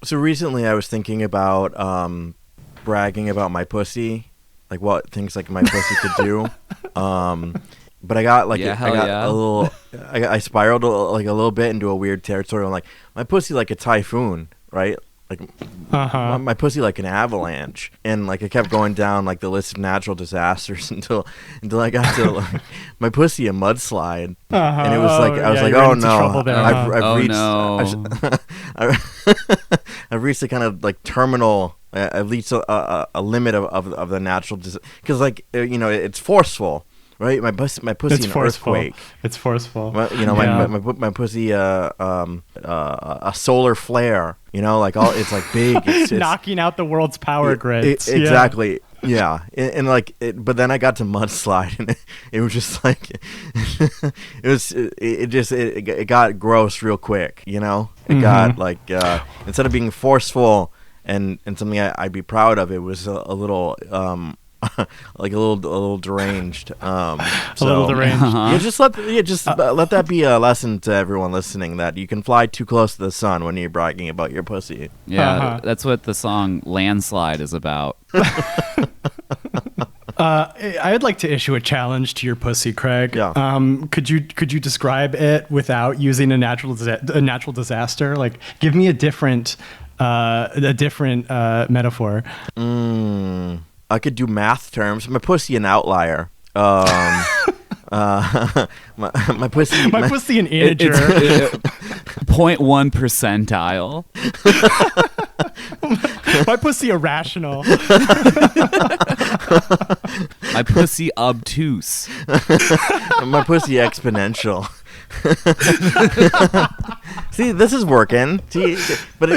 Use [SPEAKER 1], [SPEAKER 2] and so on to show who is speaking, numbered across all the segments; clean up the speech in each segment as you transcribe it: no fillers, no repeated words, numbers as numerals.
[SPEAKER 1] So recently I was thinking about bragging about my pussy, like what things like my pussy could do. But I got a little, I spiraled a little bit into a weird territory. I'm like, my pussy like a typhoon, right? Like my pussy like an avalanche, and like I kept going down like the list of natural disasters until I got to like my pussy a mudslide, and it was like I was like, oh no, I've reached a kind of like terminal. I've reached a limit of the natural because like it's forceful. Right, my pussy
[SPEAKER 2] it's
[SPEAKER 1] an
[SPEAKER 2] forceful.
[SPEAKER 1] Earthquake.
[SPEAKER 2] It's forceful.
[SPEAKER 1] My pussy a solar flare. Like all it's like big. It's
[SPEAKER 2] knocking out the world's power grids.
[SPEAKER 1] Exactly. Yeah, and but then I got to mudslide, and it was just like it got gross real quick. It got like instead of being forceful and something I'd be proud of, it was a little. Like a little deranged. A
[SPEAKER 2] little deranged.
[SPEAKER 1] Let that be a lesson to everyone listening that you can fly too close to the sun when you're bragging about your pussy.
[SPEAKER 3] Yeah, that's what the song "Landslide" is about.
[SPEAKER 2] I would like to issue a challenge to your pussy, Craig.
[SPEAKER 1] Yeah.
[SPEAKER 2] Could you describe it without using a natural disaster? Like, give me a different metaphor.
[SPEAKER 1] I could do math terms. My pussy an outlier. My pussy.
[SPEAKER 2] My pussy an integer.
[SPEAKER 3] 0.1 percentile.
[SPEAKER 2] My pussy irrational.
[SPEAKER 3] My pussy obtuse.
[SPEAKER 1] My pussy exponential. See, this is working. See, but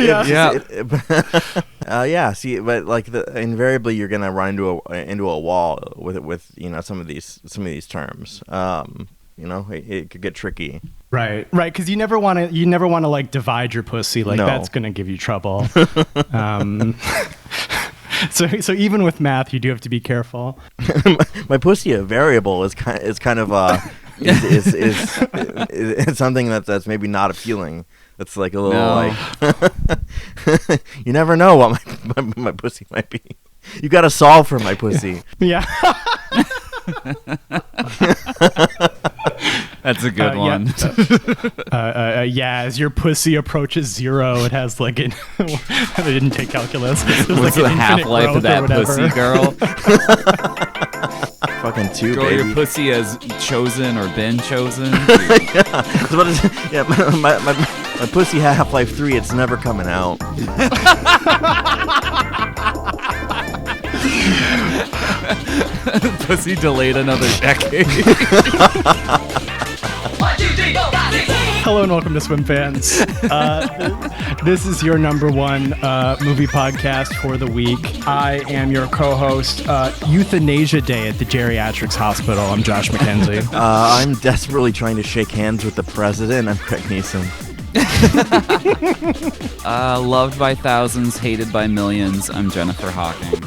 [SPEAKER 1] but like invariably you're gonna run into a wall with some of these terms. It could get tricky.
[SPEAKER 2] Right, because you never want to like divide your pussy. Like
[SPEAKER 1] No.
[SPEAKER 2] That's gonna give you trouble. So even with math, you do have to be careful.
[SPEAKER 1] My pussy a variable is kind of is something that's maybe not appealing. It's like a little like you never know what my pussy might be. You got to solve for my pussy.
[SPEAKER 2] Yeah.
[SPEAKER 3] That's a good one.
[SPEAKER 2] As your pussy approaches zero, it has like I didn't take calculus.
[SPEAKER 3] What's the half-life of that pussy, girl?
[SPEAKER 1] Fucking two,
[SPEAKER 3] girl,
[SPEAKER 1] baby.
[SPEAKER 3] your pussy has chosen or been chosen.
[SPEAKER 1] My pussy Half-Life 3. It's never coming out.
[SPEAKER 3] Pussy delayed another decade.
[SPEAKER 2] Hello and welcome to Swim Fans. This is your number one movie podcast for the week. I am your co-host, Euthanasia Day at the Geriatrics Hospital. I'm Josh McKenzie.
[SPEAKER 1] I'm desperately trying to shake hands with the president. I'm Craig Neeson.
[SPEAKER 3] Loved by thousands, hated by millions. I'm Jennifer Hawking.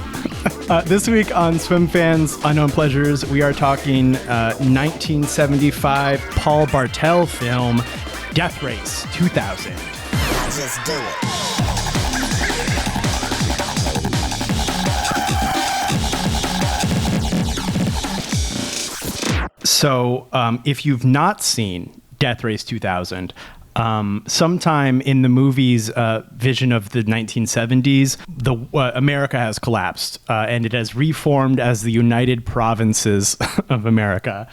[SPEAKER 2] This week on Swim Fans Unknown Pleasures, we are talking 1975 Paul Bartel film, Death Race 2000.
[SPEAKER 4] Just do it.
[SPEAKER 2] So, if you've not seen Death Race 2000, sometime in the movie's vision of the 1970s, America has collapsed and it has reformed as the United Provinces of America.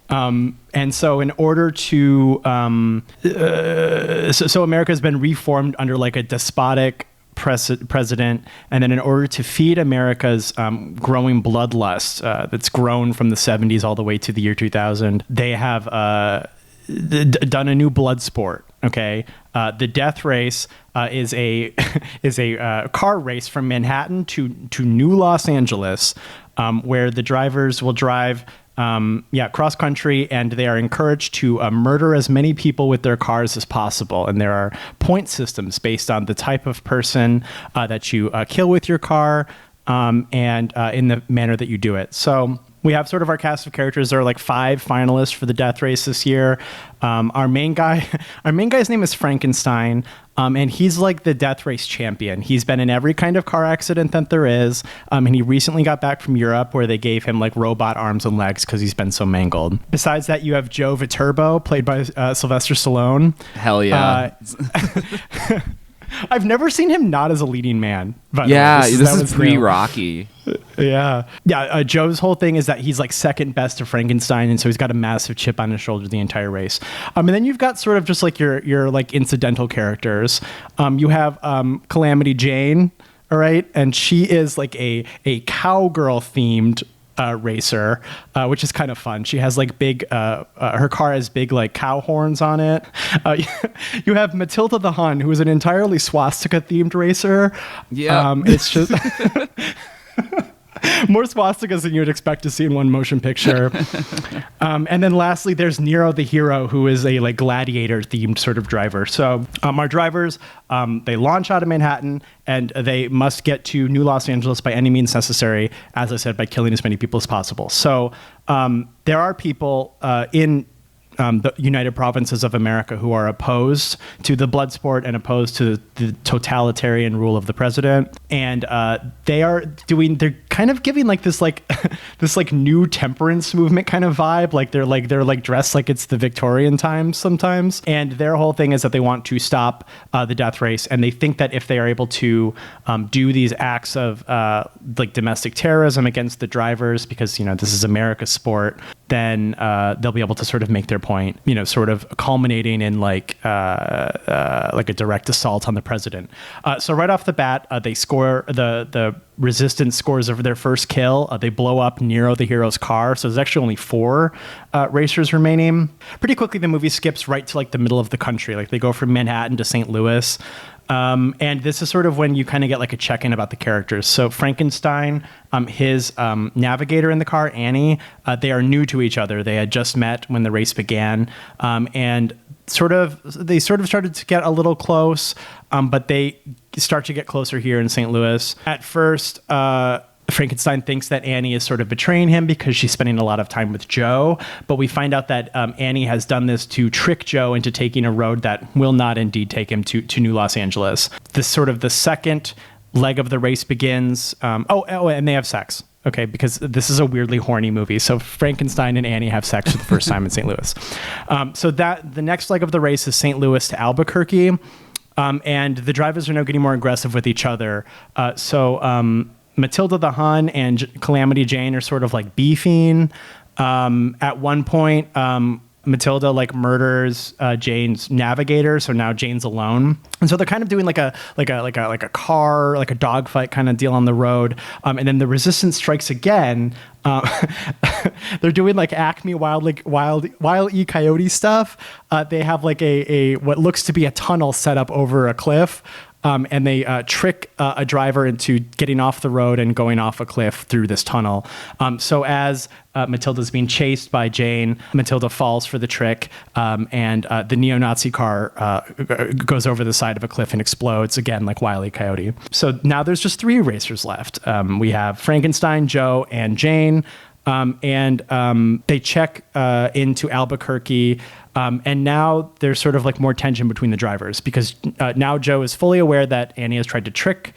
[SPEAKER 2] And so in order to so America has been reformed under like a despotic president, and then in order to feed America's growing bloodlust that's grown from the 70s all the way to the year 2000, they have done a new blood sport. Okay, the Death Race is a car race from Manhattan to New Los Angeles, where the drivers will drive cross country, and they are encouraged to murder as many people with their cars as possible. And there are point systems based on the type of person that you kill with your car, and in the manner that you do it. So we have sort of our cast of characters. There are like 5 finalists for the Death Race this year. Our main guy's name is Frankenstein. And he's like the death race champion. He's been in every kind of car accident that there is. And he recently got back from Europe where they gave him like robot arms and legs because he's been so mangled. Besides that, you have Joe Viterbo, played by Sylvester Stallone.
[SPEAKER 3] Hell yeah.
[SPEAKER 2] I've never seen him not as a leading man.
[SPEAKER 3] This is pre-Rocky.
[SPEAKER 2] Yeah. Joe's whole thing is that he's like second best to Frankenstein, and so he's got a massive chip on his shoulder the entire race. And then you've got sort of just like your like incidental characters. You have Calamity Jane, all right, and she is like a cowgirl themed racer, which is kind of fun. She has like big, her car has big like cow horns on it. You have Matilda the Hun, who is an entirely swastika themed racer.
[SPEAKER 3] Yeah.
[SPEAKER 2] It's just more swastikas than you would expect to see in one motion picture. And then lastly, there's Nero the Hero, who is a like gladiator themed sort of driver. So our drivers, they launch out of Manhattan and they must get to New Los Angeles by any means necessary, as I said, by killing as many people as possible. So there are people in the United Provinces of America who are opposed to the blood sport and opposed to the totalitarian rule of the president. And they're kind of giving like this new temperance movement kind of vibe. Like they're dressed like it's the Victorian times sometimes. And their whole thing is that they want to stop the death race. And they think that if they are able to do these acts of like domestic terrorism against the drivers, because, this is America's sport, then they'll be able to sort of make their point, sort of culminating in like a direct assault on the president. So right off the bat, they score the resistance scores over their first kill. They blow up Nero the Hero's car. So there's actually only 4 racers remaining. Pretty quickly, the movie skips right to like the middle of the country. Like they go from Manhattan to St. Louis. And this is sort of when you kind of get like a check-in about the characters. So Frankenstein, his navigator in the car, Annie, they are new to each other. They had just met when the race began. And they started to get a little close, but they start to get closer here in St. Louis. At first, Frankenstein thinks that Annie is sort of betraying him because she's spending a lot of time with Joe, but we find out that Annie has done this to trick Joe into taking a road that will not indeed take him to New Los Angeles. This sort of the second leg of the race begins. And they have sex. Okay, because this is a weirdly horny movie. So Frankenstein and Annie have sex for the first time in St. Louis. So that the next leg of the race is St. Louis to Albuquerque, and the drivers are now getting more aggressive with each other. Matilda the Hun and Calamity Jane are sort of like beefing. At one point, Matilda like murders Jane's navigator, so now Jane's alone. And so they're kind of doing like a dogfight kind of deal on the road. And then the resistance strikes again. They're doing like Acme Wild E. Coyote stuff. They have like a what looks to be a tunnel set up over a cliff. And they trick a driver into getting off the road and going off a cliff through this tunnel. So as Matilda's being chased by Jane, Matilda falls for the trick, and the neo-Nazi car goes over the side of a cliff and explodes, again, like Wile E. Coyote. So now there's just 3 racers left. We have Frankenstein, Joe, and Jane. They check into Albuquerque, and now there's sort of like more tension between the drivers because now Joe is fully aware that Annie has tried to trick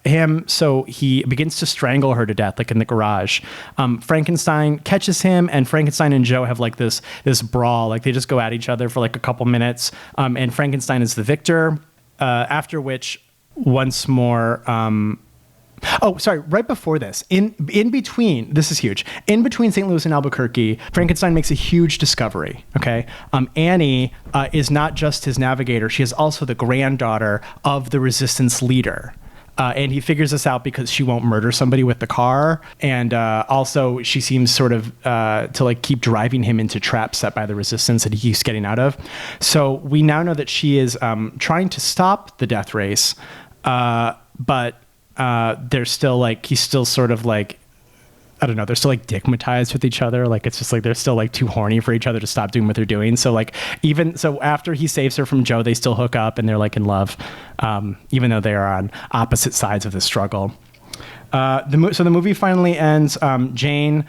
[SPEAKER 2] him, so he begins to strangle her to death, like in the garage. Frankenstein catches him, and Frankenstein and Joe have like this brawl, like they just go at each other for like a couple minutes, and Frankenstein is the victor. After which, once more. Right before this, in between, this is huge. In between St. Louis and Albuquerque, Frankenstein makes a huge discovery. Okay, Annie is not just his navigator; she is also the granddaughter of the resistance leader. And he figures this out because she won't murder somebody with the car, and also she seems sort of to like keep driving him into traps set by the resistance that he keeps getting out of. So we now know that she is trying to stop the death race, but. They're still like, he's still sort of like, I don't know, they're still like dickmatized with each other. Like, it's just like, they're still like too horny for each other to stop doing what they're doing. So like, so after he saves her from Joe, they still hook up and they're like in love, even though they are on opposite sides of the struggle. So the movie finally ends. Jane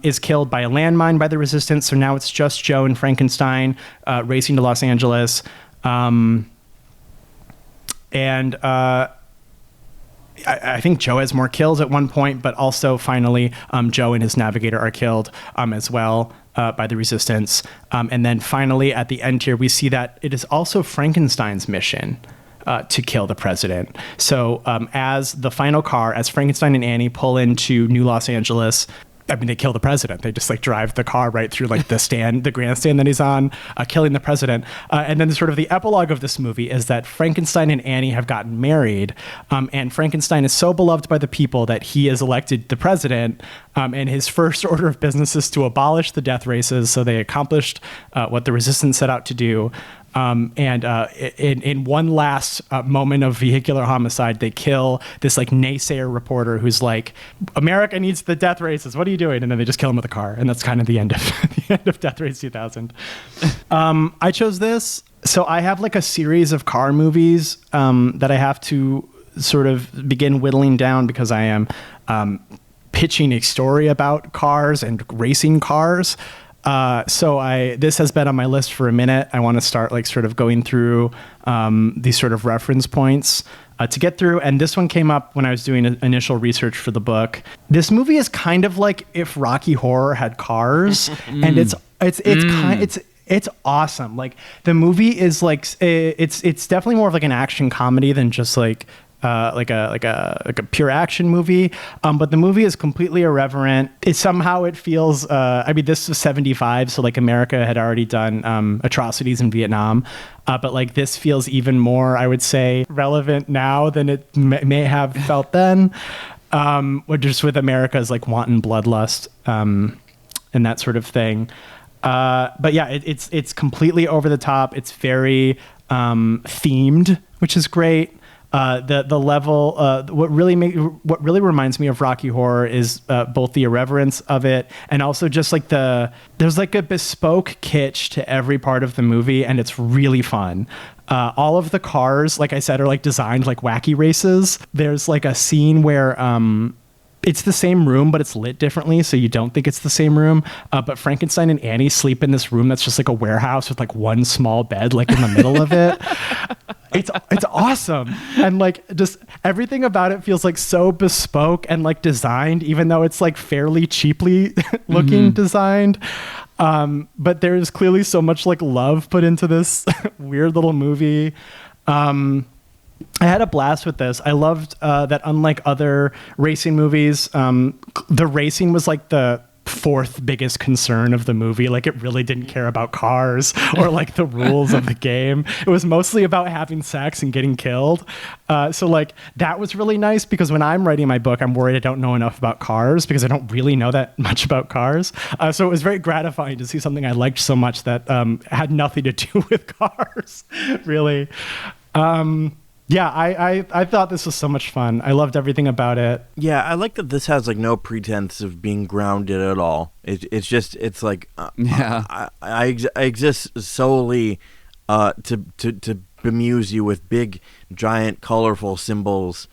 [SPEAKER 2] is killed by a landmine by the resistance. So now it's just Joe and Frankenstein racing to Los Angeles. And I think Joe has more kills at one point, but also finally Joe and his navigator are killed as well by the resistance. And then finally at the end here, we see that it is also Frankenstein's mission to kill the president. So as the final car, as Frankenstein and Annie pull into New Los Angeles, I mean, they kill the president. They just like drive the car right through like the grandstand that he's on, killing the president. And then sort of the epilogue of this movie is that Frankenstein and Annie have gotten married. And Frankenstein is so beloved by the people that he is elected the president. And his first order of business is to abolish the death races. So they accomplished what the resistance set out to do. In one last moment of vehicular homicide, they kill this like naysayer reporter who's like, America needs the death races. What are you doing? And then they just kill him with a car. And that's kind of the end of Death Race 2000. I chose this. So I have like a series of car movies that I have to sort of begin whittling down because I am pitching a story about cars and racing cars. This has been on my list for a minute. I want to start like sort of going through these sort of reference points to get through. And this one came up when I was doing initial research for the book. This movie is kind of like if Rocky Horror had cars, and it's awesome. Like the movie is like it's definitely more of like an action comedy than just like a pure action movie, but the movie is completely irreverent. It feels. I mean, this was 1975, so like America had already done atrocities in Vietnam, but like this feels even more, I would say, relevant now than it may have felt then. Just with America's like wanton bloodlust and that sort of thing. But yeah, it's completely over the top. It's very themed, which is great. The level, what really reminds me of Rocky Horror is both the irreverence of it and also just like there's like a bespoke kitsch to every part of the movie, and it's really fun. All of the cars, like I said, are like designed like wacky races. There's like a scene where it's the same room, but it's lit differently, so you don't think it's the same room. But Frankenstein and Annie sleep in this room that's just like a warehouse with like one small bed like in the middle of it. It's awesome. And like just everything about it feels like so bespoke and like designed, even though it's like fairly cheaply looking designed. But there's clearly so much like love put into this weird little movie. I had a blast with this. I loved that unlike other racing movies, the racing was like the fourth biggest concern of the movie. Like it really didn't care about cars or like the rules of the game. It was mostly about having sex and getting killed. So like that was really nice because when I'm writing my book, I'm worried I don't know enough about cars because I don't really know that much about cars. So it was very gratifying to see something I liked so much that had nothing to do with cars, really. Yeah, I thought this was so much fun. I loved everything about it.
[SPEAKER 1] Yeah, I like that this has like no pretense of being grounded at all. It's like I exist solely to bemuse you with big, giant, colorful symbols.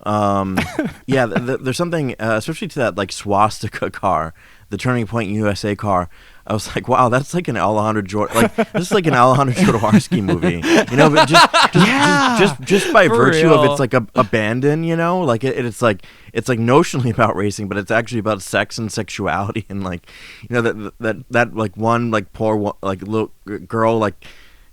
[SPEAKER 1] There's something, especially to that like swastika car, the Turning Point USA car. I was like, wow, that's like an Alejandro this is like an Alejandro Jodorowsky movie, you know, but just by virtue of it's like abandon, you know, like it's like notionally about racing, but it's actually about sex and sexuality and like, you know, that like one like poor like little girl, like,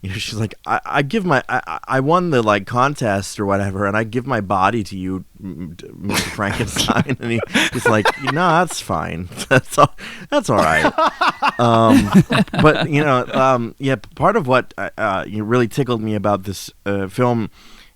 [SPEAKER 1] you know, she's like, I won the like contest or whatever, and I give my body to you, Mr. Frankenstein, and he's like, no, that's fine, that's all right. But you know, part of what really tickled me about this film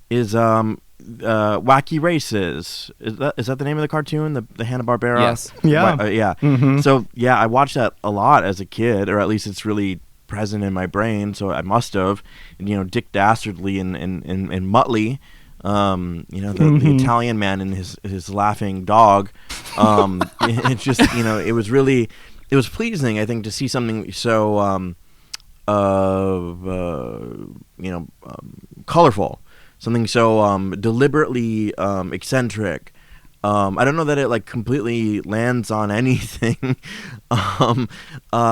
[SPEAKER 1] is Wacky Races. Is that the name of the cartoon, the Hanna-Barbera?
[SPEAKER 2] Yes. Yeah.
[SPEAKER 1] Yeah. Mm-hmm. So yeah, I watched that a lot as a kid, or at least it's really present in my brain, so I must have. And, you know, Dick Dastardly and Muttley, you know, the Italian man and his laughing dog. It just, you know, it was pleasing, I think, to see something so colorful, something so deliberately eccentric. I don't know that it like completely lands on anything, which I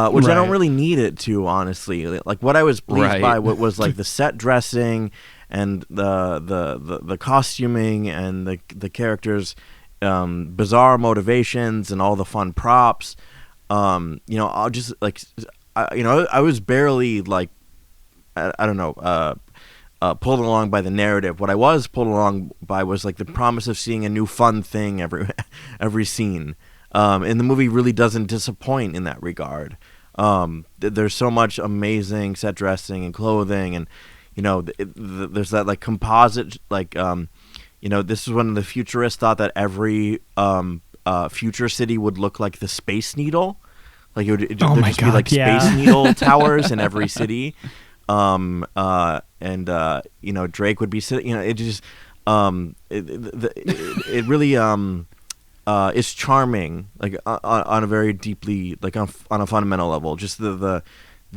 [SPEAKER 1] don't really need it to, honestly. Like what I was pleased by what was like the set dressing and the costuming and the characters' bizarre motivations and all the fun props. I'll just like, I was barely like, I don't know, pulled along by the narrative. What I was pulled along by was like the promise of seeing a new fun thing every scene. And the movie really doesn't disappoint in that regard. There's so much amazing set dressing and clothing, and there's that like composite, like this is when the futurists thought that every future city would look like the Space Needle. Like there'd just be like Space Needle towers in every city. Drake would be sitting. It just it really is charming, like on a very deeply, like on a fundamental level. Just the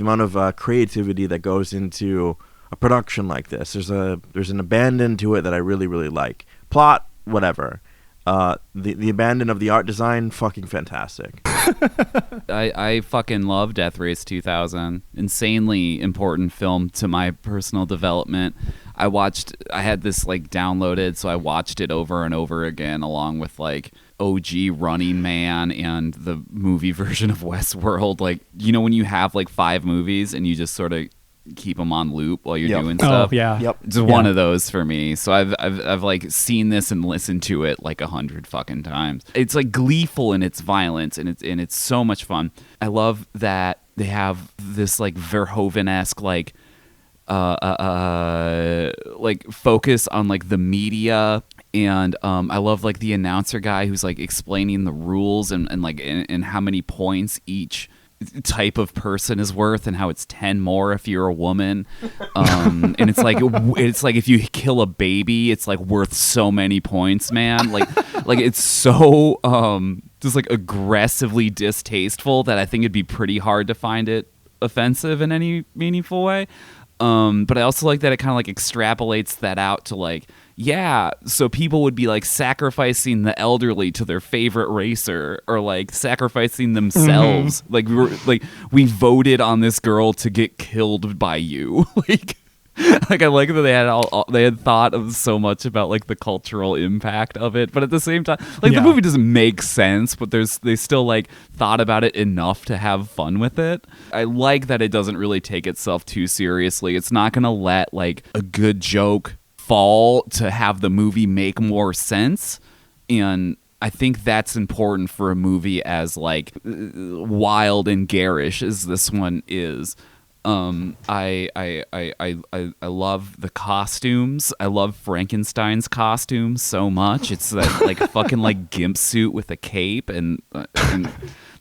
[SPEAKER 1] amount of creativity that goes into a production like this. There's an abandon to it that I really, really like. Plot, whatever. The abandon of the art design, fucking fantastic.
[SPEAKER 3] I fucking love Death Race 2000. Insanely important film to my personal development. I had this like downloaded, so I watched it over and over again, along with like OG Running Man and the movie version of Westworld. Like, when you have like 5 movies and you just sort of keep them on loop while you're doing stuff.
[SPEAKER 2] Oh, yeah.
[SPEAKER 1] Yep.
[SPEAKER 3] It's one of those for me. So I've like seen this and listened to it like 100 fucking times. It's like gleeful in its violence, and it's so much fun. I love that they have this like Verhoeven-esque like focus on like the media. And I love like the announcer guy who's like explaining the rules and how many points each type of person is worth, and how it's 10 more if you're a woman. And it's like if you kill a baby, it's like worth so many points, man. Like it's so just like aggressively distasteful that I think it'd be pretty hard to find it offensive in any meaningful way. But I also like that it kind of like extrapolates that out to like, so people would be like sacrificing the elderly to their favorite racer, or like sacrificing themselves. Mm-hmm. Like we voted on this girl to get killed by you. Like I like that they had thought of so much about like the cultural impact of it, but at the same time, like the movie doesn't make sense, but they still like thought about it enough to have fun with it. I like that it doesn't really take itself too seriously. It's not gonna let like a good joke fall to have the movie make more sense, and I think that's important for a movie as like wild and garish as this one is. I love the costumes. I love Frankenstein's costumes so much. It's that like fucking like gimp suit with a cape, and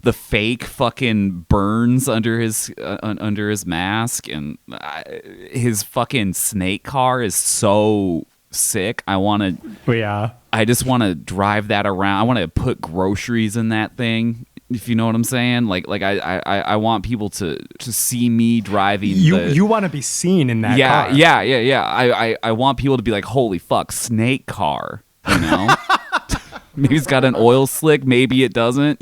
[SPEAKER 3] the fake fucking burns under his mask, and his fucking snake car is so sick. I just want to drive that around. I want to put groceries in that thing, if you know what I'm saying. Like I want people to see me driving.
[SPEAKER 2] You want to be seen in that car.
[SPEAKER 3] Yeah. I want people to be like, holy fuck, snake car, Maybe it's got an oil slick, maybe it doesn't,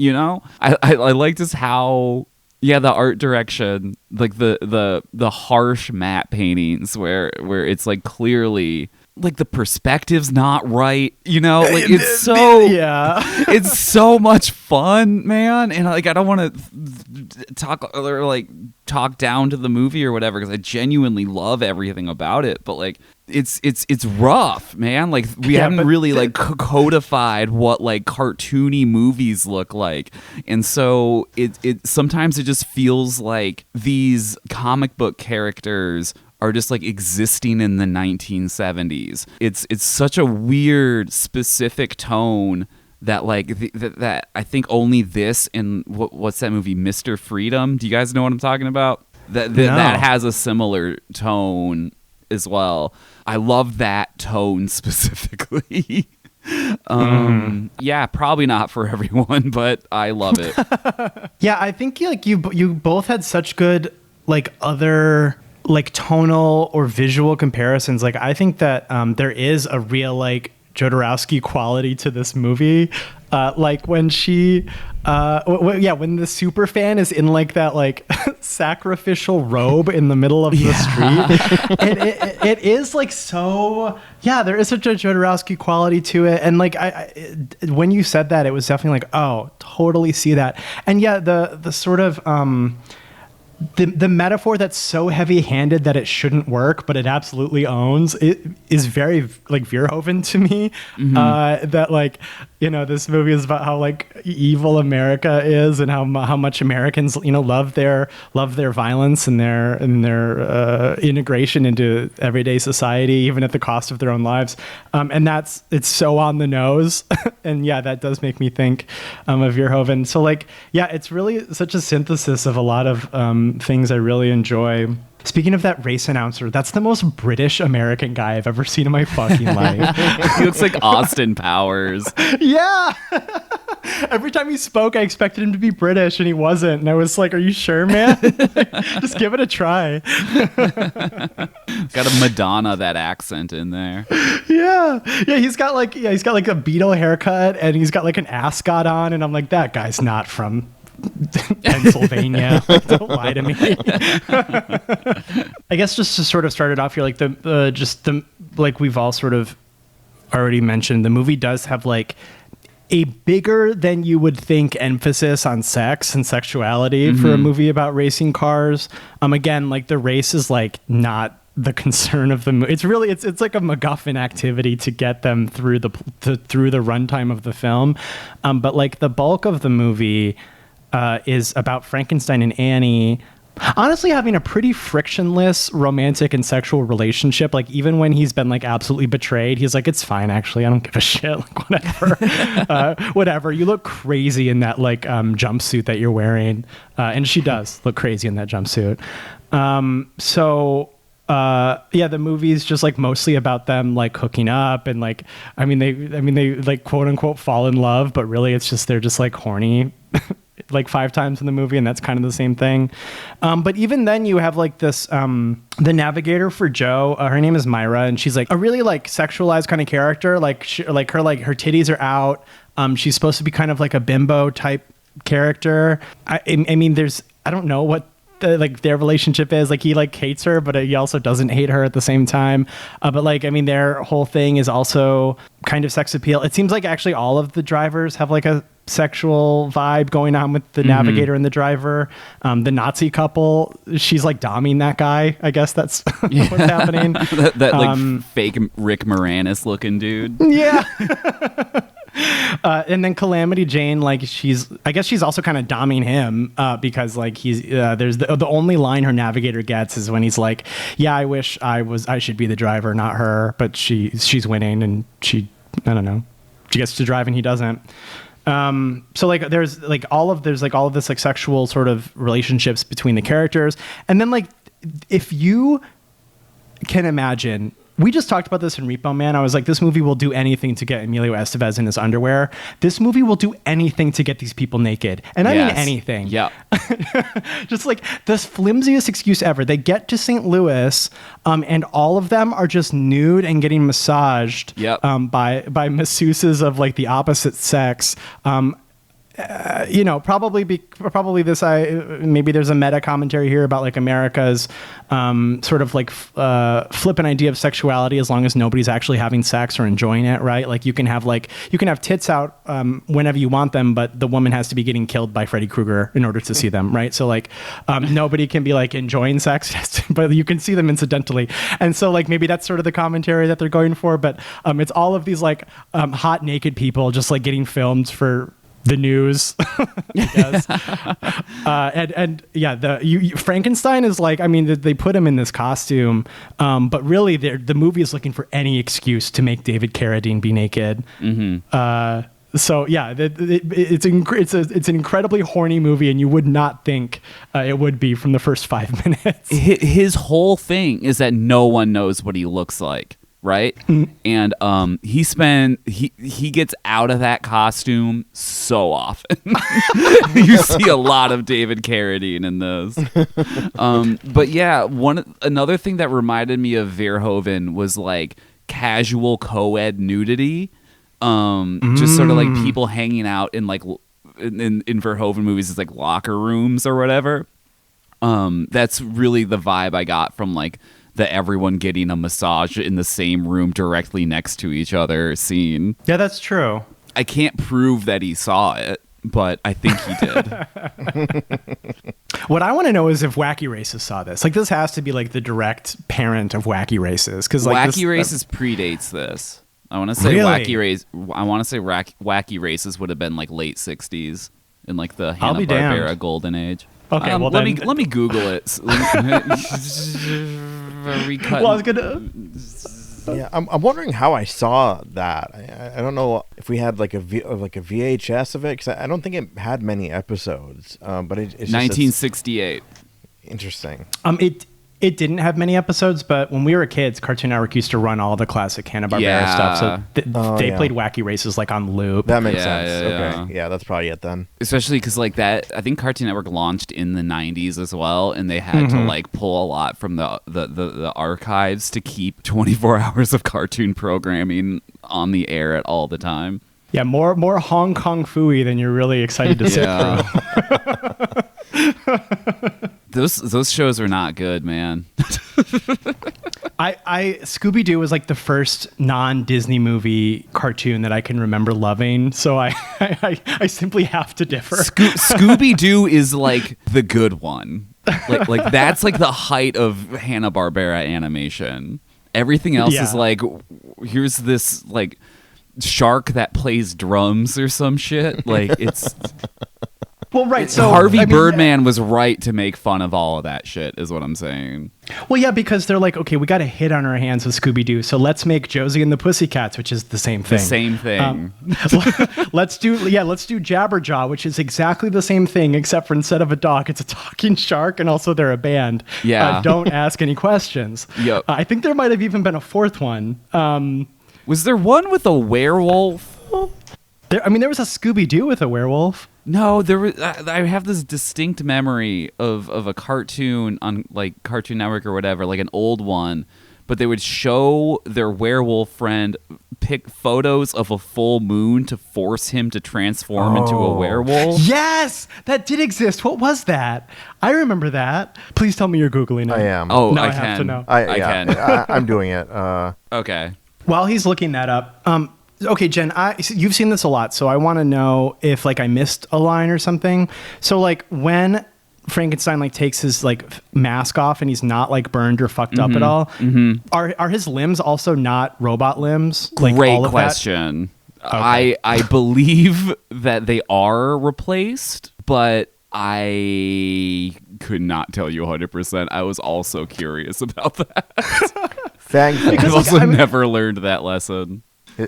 [SPEAKER 3] I like just how the art direction, like the harsh matte paintings where it's like clearly like the perspective's not right, like it's so it's so much fun, man. And like I don't want to talk down to the movie or whatever, because I genuinely love everything about it, but like it's rough, man. Like we haven't really like codified what like cartoony movies look like, and so it sometimes it just feels like these comic book characters are just like existing in the 1970s. It's such a weird, specific tone that like that I think only this and what's that movie, Mr. Freedom? Do you guys know what I'm talking about? That has a similar tone as well. I love that tone specifically. Probably not for everyone, but I love it.
[SPEAKER 2] I think like you both had such good like other like tonal or visual comparisons. Like I think that there is a real like Jodorowsky quality to this movie. Like when she, when the super fan is in like that like sacrificial robe in the middle of the street, it is like so. Yeah, there is such a Jodorowsky quality to it, and like when you said that, it was definitely like, oh, totally see that, and yeah, the sort of the metaphor that's so heavy-handed that it shouldn't work, but it absolutely owns it, is very like Verhoeven to me. That like, you know, this movie is about how like evil America is and how much Americans, you know, love their violence and their integration into everyday society, even at the cost of their own lives. And it's so on the nose. And yeah, that does make me think of Verhoeven. So like, yeah, it's really such a synthesis of a lot of things I really enjoy. Speaking of that race announcer, that's the most British American guy I've ever seen in my fucking life.
[SPEAKER 3] He looks like Austin Powers.
[SPEAKER 2] Yeah. Every time he spoke, I expected him to be British, and he wasn't. And I was like, "Are you sure, man? Just give it a try."
[SPEAKER 3] Got a Madonna that accent in there.
[SPEAKER 2] Yeah. He's got like a Beatle haircut, and he's got like an ascot on, and I'm like, that guy's not from Pennsylvania. Don't lie to me. I guess just to sort of start it off here, like like we've all sort of already mentioned, the movie does have like a bigger than you would think emphasis on sex and sexuality for a movie about racing cars. Again, like the race is like not the concern of the movie. It's really it's like a MacGuffin activity to get them through the runtime of the film. But like the bulk of the movie is about Frankenstein and Annie honestly having a pretty frictionless romantic and sexual relationship. Like even when he's been like absolutely betrayed, he's like, it's fine, actually, I don't give a shit, like whatever. Whatever, you look crazy in that like jumpsuit that you're wearing, and she does look crazy in that jumpsuit. Yeah, the movie is just like mostly about them like hooking up and like, I mean they like quote unquote fall in love, but really it's just they're just like horny like 5 times in the movie, and that's kind of the same thing. But even then you have like this the navigator for Joe, her name is Myra, and she's like a really like sexualized kind of character. Like her titties are out. She's supposed to be kind of like a bimbo type character. I mean I don't know what their relationship is. Like he like hates her, but he also doesn't hate her at the same time. But like, I mean, their whole thing is also kind of sex appeal. It seems like actually all of the drivers have like a sexual vibe going on with the navigator and the driver. The Nazi couple, she's like doming that guy. I guess that's what's happening.
[SPEAKER 3] that like fake Rick Moranis looking dude.
[SPEAKER 2] Yeah. And then Calamity Jane, like I guess she's also kind of doming him because like he's there's the only line her navigator gets is when he's like, yeah, I wish I should be the driver, not her, but she's winning, and I don't know, she gets to drive and he doesn't. So like there's all of this like sexual sort of relationships between the characters, and then like if you can imagine. We just talked about this in Repo Man. I was like, this movie will do anything to get Emilio Estevez in his underwear. This movie will do anything to get these people naked. And I mean anything. Yeah. Just like this flimsiest excuse ever. They get to St. Louis, and all of them are just nude and getting massaged by masseuses of like the opposite sex. You know, probably this. Maybe there's a meta commentary here about like America's sort of like flippant idea of sexuality as long as nobody's actually having sex or enjoying it, right? Like you can have tits out whenever you want them, but the woman has to be getting killed by Freddy Krueger in order to see them, right? So like nobody can be like enjoying sex, but you can see them incidentally. And so like maybe that's sort of the commentary that they're going for, but it's all of these like hot naked people just like getting filmed for the news. And yeah, Frankenstein is like, I mean, they put him in this costume, but really the movie is looking for any excuse to make David Carradine be naked. So yeah, it's an incredibly horny movie, and you would not think it would be from the first 5 minutes.
[SPEAKER 3] His whole thing is that no one knows what he looks like. Right. And he gets out of that costume so often. You see a lot of David Carradine in those. But yeah, another thing that reminded me of Verhoeven was like casual co-ed nudity. Just sort of like people hanging out in like in Verhoeven movies, it's like locker rooms or whatever. That's really the vibe I got from like the everyone getting a massage in the same room directly next to each other scene.
[SPEAKER 2] Yeah, that's true.
[SPEAKER 3] I can't prove that he saw it, but I think he did.
[SPEAKER 2] What I want to know is if Wacky Races saw this. Like, this has to be like the direct parent of Wacky Races, because like
[SPEAKER 3] Wacky Races predates this. I want to say
[SPEAKER 2] Really?
[SPEAKER 3] Wacky Races would have been like late '60s in like the
[SPEAKER 2] I'll be
[SPEAKER 3] Hanna-Barbera
[SPEAKER 2] damned.
[SPEAKER 3] golden age.
[SPEAKER 2] Okay, well
[SPEAKER 3] let
[SPEAKER 2] then-
[SPEAKER 3] me Google it.
[SPEAKER 2] Well, I was gonna.
[SPEAKER 1] Yeah, I'm wondering how I saw that. I don't know if we had like a VHS of it, because I don't think it had many episodes. But it's just,
[SPEAKER 3] 1968.
[SPEAKER 1] interesting.
[SPEAKER 2] It didn't have many episodes, but when we were kids, Cartoon Network used to run all the classic Hanna-Barbera
[SPEAKER 3] Yeah.
[SPEAKER 2] stuff. So they
[SPEAKER 1] yeah.
[SPEAKER 2] played Wacky Races like on loop.
[SPEAKER 1] That makes
[SPEAKER 3] Yeah,
[SPEAKER 1] sense.
[SPEAKER 3] yeah,
[SPEAKER 1] Okay, yeah, that's probably it then.
[SPEAKER 3] Especially because like that, I think Cartoon Network launched in the 90s as well, and they had to like pull a lot from the archives to keep 24 hours of cartoon programming on the air at all the time.
[SPEAKER 2] Yeah, more Hong Kong Phooey than you're really excited to sit through.
[SPEAKER 3] Those shows are not good, man.
[SPEAKER 2] I Scooby-Doo was like the first non-Disney movie cartoon that I can remember loving, so I simply have to differ.
[SPEAKER 3] Scooby-Doo is like the good one. Like that's like the height of Hanna-Barbera animation. Everything else is like, here's this like shark that plays drums or some shit. Like it's
[SPEAKER 2] Well, right. So
[SPEAKER 3] Harvey Birdman was right to make fun of all of that shit, is what I'm saying.
[SPEAKER 2] Well, yeah, because they're like, okay, we got a hit on our hands with Scooby-Doo, so let's make Josie and the Pussycats, which is the same thing.
[SPEAKER 3] The same thing.
[SPEAKER 2] Let's do Jabberjaw, which is exactly the same thing, except for instead of a dog, it's a talking shark, and also they're a band.
[SPEAKER 3] Yeah.
[SPEAKER 2] Don't ask any questions.
[SPEAKER 3] Yep.
[SPEAKER 2] I think there might have even been a fourth one.
[SPEAKER 3] Was there one with a werewolf?
[SPEAKER 2] There was a Scooby-Doo with a werewolf.
[SPEAKER 3] No, there was. I have this distinct memory of a cartoon on like Cartoon Network or whatever, like an old one. But they would show their werewolf friend pick photos of a full moon to force him to transform into a werewolf.
[SPEAKER 2] Yes, that did exist. What was that? I remember that. Please tell me you're Googling it.
[SPEAKER 1] I am.
[SPEAKER 3] Oh,
[SPEAKER 2] No,
[SPEAKER 3] I
[SPEAKER 2] I have
[SPEAKER 3] can.
[SPEAKER 2] to know.
[SPEAKER 3] I can.
[SPEAKER 1] I'm doing it.
[SPEAKER 3] Okay.
[SPEAKER 2] While he's looking that up, okay, Jen, you've seen this a lot, so I want to know if like I missed a line or something. So like when Frankenstein like takes his like mask off and he's not like burned or fucked up at all, are his limbs also not robot limbs? Like
[SPEAKER 3] Great
[SPEAKER 2] all of
[SPEAKER 3] question.
[SPEAKER 2] Okay.
[SPEAKER 3] I believe that they are replaced, but I could not tell you 100%. I was also curious about that.
[SPEAKER 1] Fangface.
[SPEAKER 3] I've also never learned that lesson.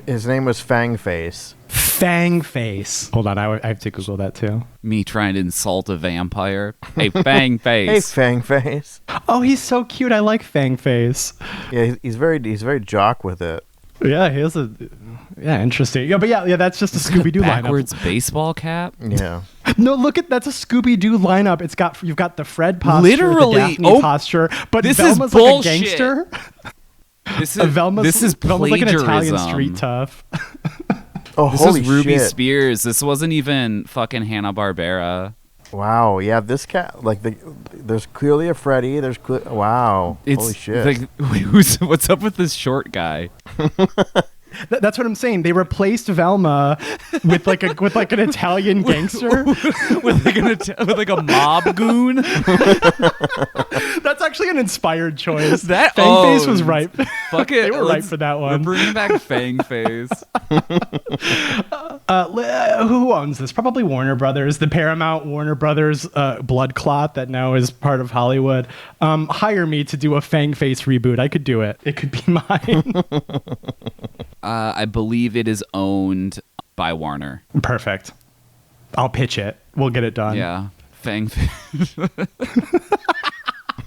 [SPEAKER 1] His name was Fangface.
[SPEAKER 2] Fangface. Hold on, I have to Google that too.
[SPEAKER 3] Me trying to insult a vampire. Hey, Fang Face.
[SPEAKER 1] Hey, Fangface.
[SPEAKER 2] Oh, he's so cute. I like Fangface.
[SPEAKER 1] Yeah, he's very jock with it.
[SPEAKER 2] Yeah, he has interesting. Yeah, but yeah, that's just a Scooby-Doo lineup.
[SPEAKER 3] Backwards baseball cap.
[SPEAKER 1] Yeah.
[SPEAKER 2] No, that's a Scooby-Doo lineup. You've got the Fred posture,
[SPEAKER 3] Literally.
[SPEAKER 2] the Daphne posture, but
[SPEAKER 3] this
[SPEAKER 2] Velma's
[SPEAKER 3] is
[SPEAKER 2] like
[SPEAKER 3] bullshit.
[SPEAKER 2] a gangster.
[SPEAKER 3] This
[SPEAKER 2] Velma's
[SPEAKER 3] is
[SPEAKER 2] Velma's like an Italian
[SPEAKER 3] plagiarism.
[SPEAKER 2] street tough.
[SPEAKER 1] Oh,
[SPEAKER 3] This
[SPEAKER 1] holy
[SPEAKER 3] is Ruby
[SPEAKER 1] shit.
[SPEAKER 3] Spears. This wasn't even fucking Hanna-Barbera.
[SPEAKER 1] Wow. Yeah, this cat, like, there's clearly a Freddy. Wow. Holy shit.
[SPEAKER 3] Like, wait, what's up with this short guy?
[SPEAKER 2] That's what I'm saying. They replaced Velma with like an Italian gangster.
[SPEAKER 3] with like a mob goon.
[SPEAKER 2] That's actually an inspired choice.
[SPEAKER 3] That
[SPEAKER 2] Fangface was right.
[SPEAKER 3] Fuck it.
[SPEAKER 2] They were right for that
[SPEAKER 3] We're
[SPEAKER 2] one.
[SPEAKER 3] bringing back Fang Face.
[SPEAKER 2] Who owns this? Probably Warner Brothers, the Paramount Warner Brothers blood clot that now is part of Hollywood. Hire me to do a Fangface reboot. I could do it. It could be mine.
[SPEAKER 3] I believe it is owned by Warner.
[SPEAKER 2] Perfect. I'll pitch it. We'll get it done.
[SPEAKER 3] Yeah. Fang Face.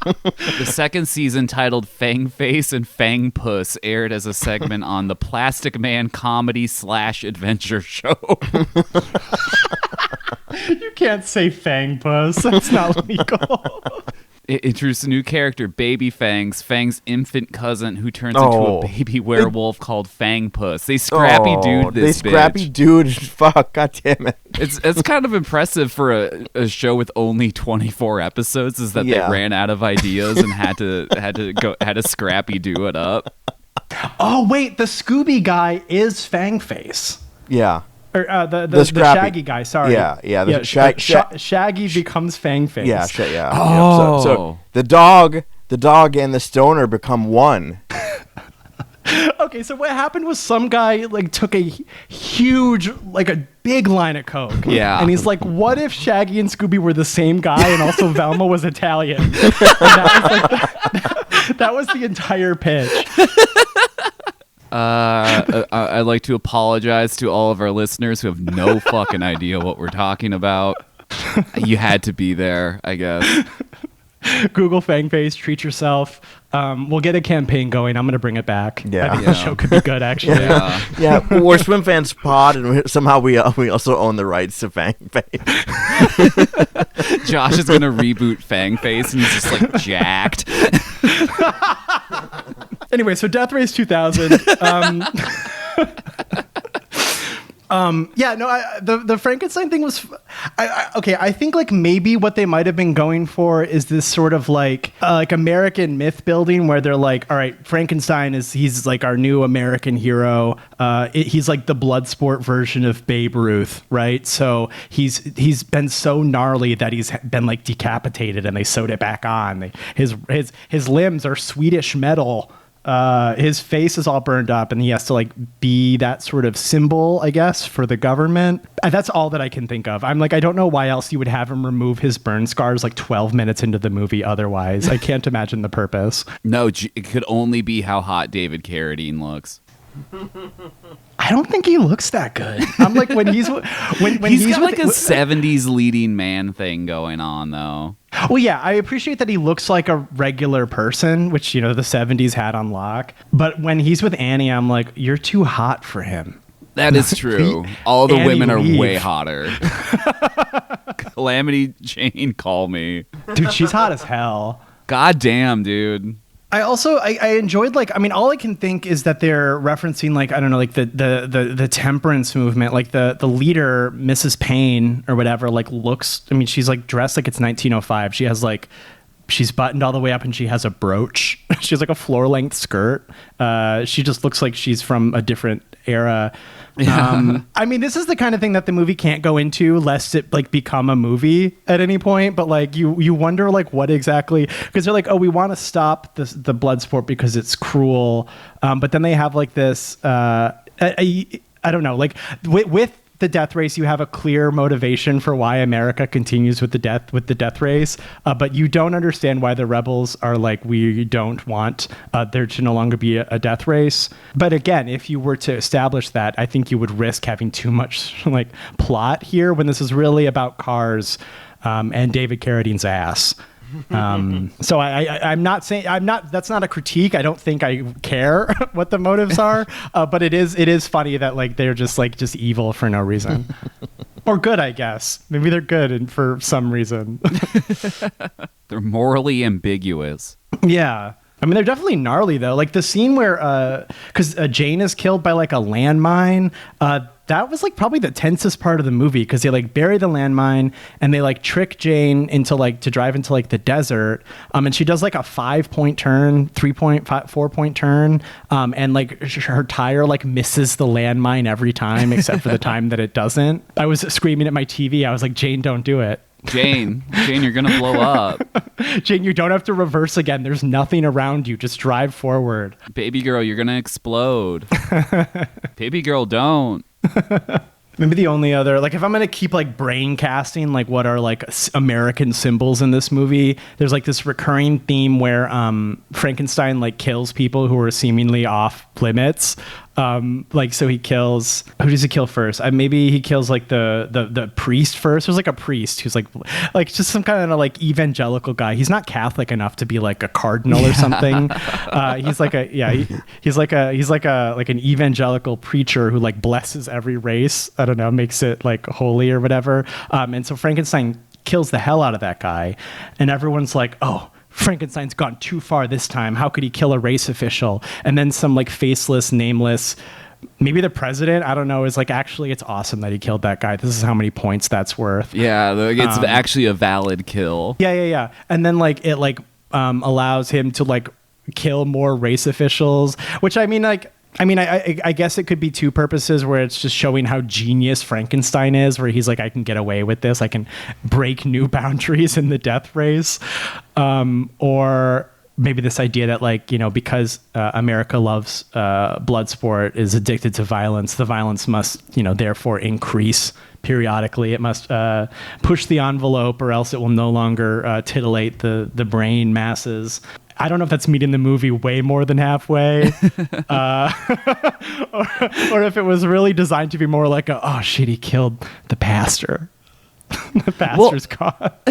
[SPEAKER 3] The second season, titled Fang Face and Fang Puss, aired as a segment on the Plastic Man comedy/adventure show.
[SPEAKER 2] You can't say Fang Puss. That's not legal.
[SPEAKER 3] It introduced a new character, Baby Fangs, Fang's infant cousin, who turns into a baby werewolf called Fangpuss. They scrappy dude this
[SPEAKER 1] They scrappy dude. Fuck, god damn it.
[SPEAKER 3] It's kind of impressive for a show with only 24 episodes, is that they ran out of ideas and had to scrappy do it up.
[SPEAKER 2] Oh wait, the Scooby guy is Fangface.
[SPEAKER 1] Yeah.
[SPEAKER 2] Or the Shaggy guy, sorry.
[SPEAKER 1] Yeah.
[SPEAKER 2] Shaggy becomes Fangface.
[SPEAKER 1] Yeah.
[SPEAKER 3] Oh.
[SPEAKER 1] So the dog and the stoner become one.
[SPEAKER 2] Okay, so what happened was some guy like took a huge, like a big line of coke.
[SPEAKER 3] Yeah.
[SPEAKER 2] And he's like, what if Shaggy and Scooby were the same guy and also Velma was Italian? And that was the entire pitch.
[SPEAKER 3] I'd like to apologize to all of our listeners who have no fucking idea what we're talking about. You had to be there, I guess.
[SPEAKER 2] Google Fangface, treat yourself. We'll get a campaign going. I'm going to bring it back.
[SPEAKER 1] Yeah.
[SPEAKER 2] I think the show could be good, actually.
[SPEAKER 1] Yeah. We're SWIMFANS pod, and somehow we also own the rights to Fangface.
[SPEAKER 3] Josh is going to reboot Fangface, and he's just like jacked.
[SPEAKER 2] Anyway, so Death Race 2000. The Frankenstein thing was, I think like maybe what they might have been going for is this sort of like American myth building where they're like, all right, Frankenstein he's like our new American hero. He's like the blood sport version of Babe Ruth, right? So he's been so gnarly that he's been like decapitated and they sewed it back on. His limbs are Swedish metal. His face is all burned up and he has to like be that sort of symbol, I guess, for the government. And that's all that I can think of. I'm like, I don't know why else you would have him remove his burn scars like 12 minutes into the movie otherwise. I can't imagine the purpose.
[SPEAKER 3] No, it could only be how hot David Carradine looks.
[SPEAKER 2] I don't think he looks that good. I'm like, when he's got
[SPEAKER 3] like a 70s leading man thing going on though.
[SPEAKER 2] Well, yeah, I appreciate that he looks like a regular person, which, the 70s had on lock. But when he's with Annie, I'm like, you're too hot for him.
[SPEAKER 3] That is true. All the
[SPEAKER 2] Annie
[SPEAKER 3] women are
[SPEAKER 2] leave.
[SPEAKER 3] way hotter. Calamity Jane, call me.
[SPEAKER 2] Dude, she's hot as hell.
[SPEAKER 3] God damn, dude.
[SPEAKER 2] I enjoyed all I can think is that they're referencing the temperance movement, like the leader, Mrs. Payne or whatever, she's like dressed like it's 1905. She has she's buttoned all the way up and she has a brooch. She has like a floor length skirt. She just looks like she's from a different era. This is the kind of thing that the movie can't go into lest it become a movie at any point. But you wonder what exactly, because they're like, oh, we want to stop the blood sport because it's cruel. But then they have this, I don't know, with the death race, you have a clear motivation for why America continues with the death race, but you don't understand why the rebels are we don't want there to no longer be a death race. But again, if you were to establish that, I think you would risk having too much plot here when this is really about cars and David Carradine's ass. So I'm not saying that's not a critique. I don't think I care what the motives are, but it is funny that they're just evil for no reason. Or good, I guess. Maybe they're good and for some reason.
[SPEAKER 3] They're morally ambiguous.
[SPEAKER 2] Yeah. They're definitely gnarly though. The scene where because Jane is killed by a landmine, that was probably the tensest part of the movie, because they bury the landmine and they trick Jane into to drive into the desert, and she does a 5-point turn, 4-point turn, and her tire misses the landmine every time except for the time that it doesn't. I was screaming at my TV. I was like, Jane, don't do it.
[SPEAKER 3] Jane, you're gonna blow up.
[SPEAKER 2] Jane, you don't have to reverse again. There's nothing around you. Just drive forward.
[SPEAKER 3] Baby girl, you're gonna explode. Baby girl, don't.
[SPEAKER 2] Maybe the only other, if I'm gonna keep brain casting what are American symbols in this movie, there's this recurring theme where Frankenstein kills people who are seemingly off limits. So he kills, who does he kill first? Maybe he kills the priest first. There's a priest who's just some kind of evangelical guy. He's not Catholic enough to be a cardinal or something. He's an evangelical preacher who blesses every race. I don't know, makes it holy or whatever. And so Frankenstein kills the hell out of that guy, and everyone's like, oh, Frankenstein's gone too far this time. How could he kill a race official? And then some like faceless, nameless, maybe the president, I don't know, is like, actually, it's awesome that he killed that guy. This is how many points that's worth.
[SPEAKER 3] Yeah, it's actually a valid kill.
[SPEAKER 2] Yeah. And then like it like allows him to like kill more race officials, which I guess it could be two purposes, where it's just showing how genius Frankenstein is, where he's like, I can get away with this. I can break new boundaries in the death race. Or maybe this idea that like, you know, because America loves blood sport, is addicted to violence, the violence must, you know, therefore increase periodically. It must push the envelope, or else it will no longer titillate the brain masses. I don't know if that's meeting the movie way more than halfway, or if it was really designed to be more like oh shit, he killed the pastor. The pastor's caught.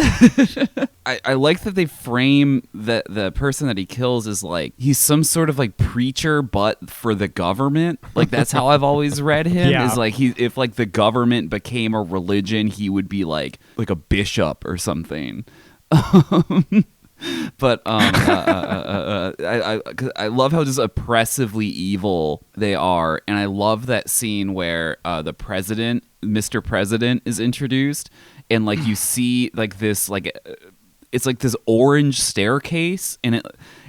[SPEAKER 3] I like that they frame the person that he kills as like he's some sort of like preacher, but for the government. Like that's how I've always read him. Yeah. Is like if like the government became a religion, he would be like a bishop or something. But I love how just oppressively evil they are, and I love that scene where the president, Mr. President, is introduced, and like you see like this like it's like this orange staircase, and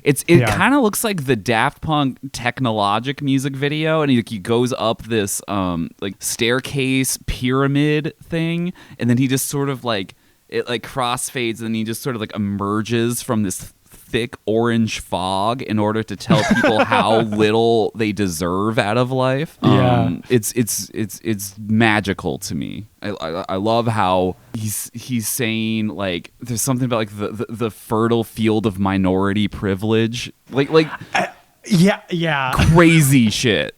[SPEAKER 3] it kind of looks like the Daft Punk Technologic music video, and he goes up this like staircase pyramid thing, and then he just sort of like. It like crossfades, and he just sort of like emerges from this thick orange fog in order to tell people how little they deserve out of life. It's magical to me. I love how he's saying like there's something about like the fertile field of minority privilege, yeah, crazy shit,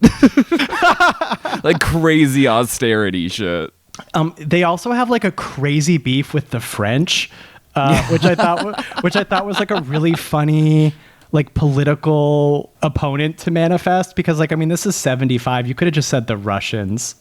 [SPEAKER 3] like crazy austerity shit.
[SPEAKER 2] They also have like a crazy beef with the French, which I thought was like a really funny like political opponent to manifest, because like, I mean, this is 75. You could have just said the Russians.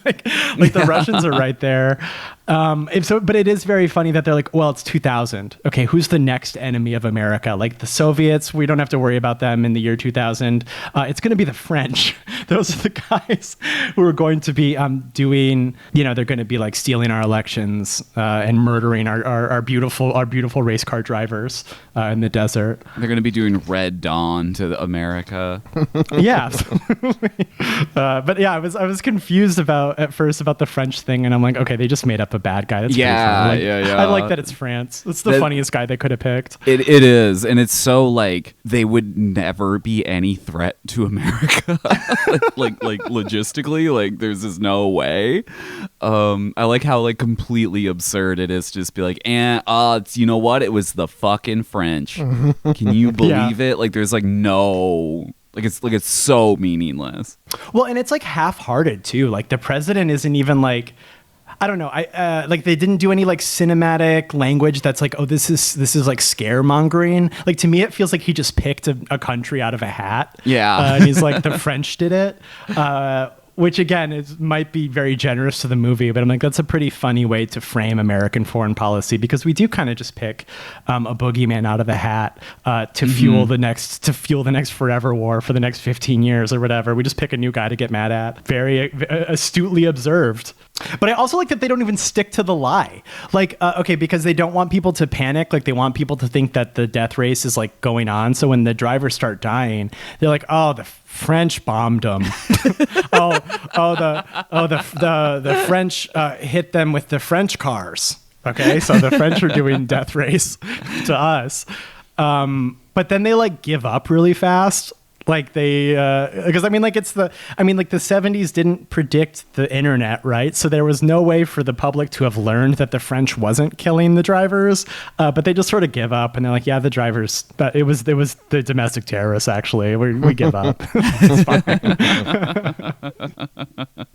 [SPEAKER 2] like the Russians are right there. But it is very funny that they're like, well, it's 2000. Okay, who's the next enemy of America? Like the Soviets, we don't have to worry about them in the year 2000. It's going to be the French. Those are the guys who are going to be doing, you know, they're going to be like stealing our elections and murdering our beautiful race car drivers in the desert.
[SPEAKER 3] They're going to be doing Red Dawn to America.
[SPEAKER 2] Yeah, absolutely. But yeah, I was confused at first about the French thing, and I'm like, okay, they just made up a bad guy. That's
[SPEAKER 3] yeah.
[SPEAKER 2] I like that it's France. It's the funniest guy they could have picked.
[SPEAKER 3] It is, and it's so like they would never be any threat to America. like logistically, like there's just no way. I like how like completely absurd it is to just be like, you know what? It was the fucking French. Can you believe it? Like there's like no. Like it's so meaningless.
[SPEAKER 2] Well, and it's like half-hearted too. Like the president isn't even like, I don't know. Like they didn't do any like cinematic language that's like, oh, this is like scaremongering. Like to me, it feels like he just picked a country out of a hat.
[SPEAKER 3] Yeah,
[SPEAKER 2] and he's like, the French did it. Which again might be very generous to the movie, but I'm like, that's a pretty funny way to frame American foreign policy, because we do kind of just pick a boogeyman out of a hat to fuel the next forever war for the next 15 years or whatever. We just pick a new guy to get mad at. Very astutely observed. But I also like that they don't even stick to the lie. Like, okay, because they don't want people to panic. Like they want people to think that the death race is like going on. So when the drivers start dying, they're like, oh, the French bombed them. The French hit them with the French cars. Okay, so the French are doing death race to us. But then they like give up really fast. Like they, because I mean, like the 70s didn't predict the internet, right? So there was no way for the public to have learned that the French wasn't killing the drivers. But they just sort of give up, and they're like, yeah, the drivers, but it was the domestic terrorists. Actually, we give up. It's fine.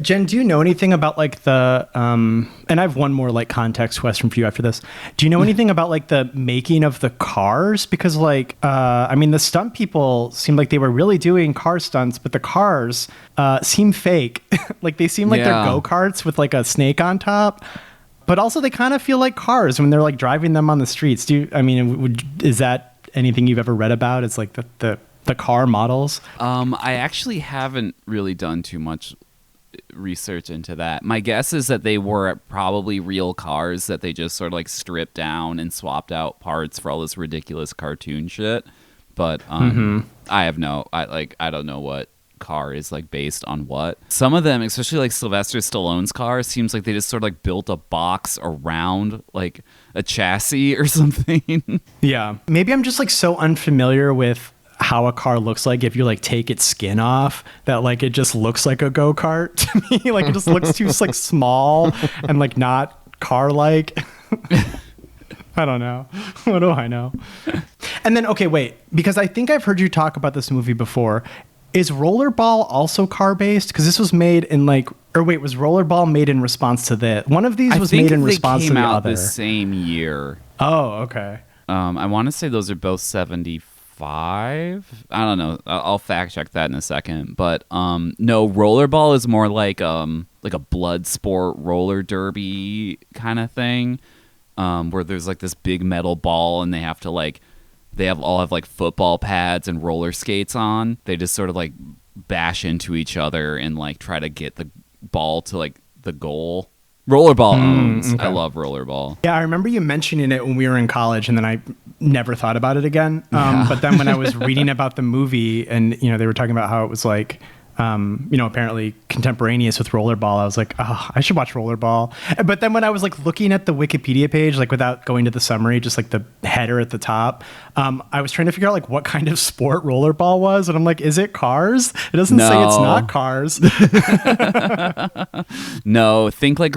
[SPEAKER 2] Jen, do you know anything about like the, and I have one more like context question for you after this. Do you know anything about like the making of the cars? Because like, I mean, the stunt people seemed like they were really doing car stunts, but the cars seem fake. Like they seem like they're go-karts with like a snake on top. But also they kind of feel like cars when they're like driving them on the streets. Is that anything you've ever read about? It's like the car models?
[SPEAKER 3] I actually haven't really done too much research into that. My guess is that they were probably real cars that they just sort of like stripped down and swapped out parts for all this ridiculous cartoon shit. But I don't know what car is like based on what. Some of them, especially like Sylvester Stallone's car, seems like they just sort of like built a box around like a chassis or something.
[SPEAKER 2] Yeah. Maybe I'm just like so unfamiliar with how a car looks like if you like take its skin off that like it just looks like a go-kart to me. Like it just looks too like small and like not car-like. I don't know. What do I know? And then, okay, wait, because I think I've heard you talk about this movie before. Is Rollerball also car-based? Because this was made in like, or wait, was Rollerball made in response to this? One of these was made in response to the other.
[SPEAKER 3] I think they came out the same year.
[SPEAKER 2] Oh, okay.
[SPEAKER 3] I want to say those are both 75. I don't know. I'll fact check that in a second. But no, Rollerball is more like a blood sport roller derby kind of thing, where there's like this big metal ball and they have to like all have like football pads and roller skates on. They just sort of like bash into each other and like try to get the ball to like the goal. Rollerball owns. Okay. I love Rollerball.
[SPEAKER 2] Yeah, I remember you mentioning it when we were in college, and then I never thought about it again. But then when I was reading about the movie, and they were talking about how it was like, apparently contemporaneous with Rollerball, I was like, oh, I should watch Rollerball. But then when I was like looking at the Wikipedia page, like without going to the summary, just like the header at the top, I was trying to figure out like what kind of sport Rollerball was, and I'm like, is it cars? It doesn't say it's not cars.
[SPEAKER 3] No, think like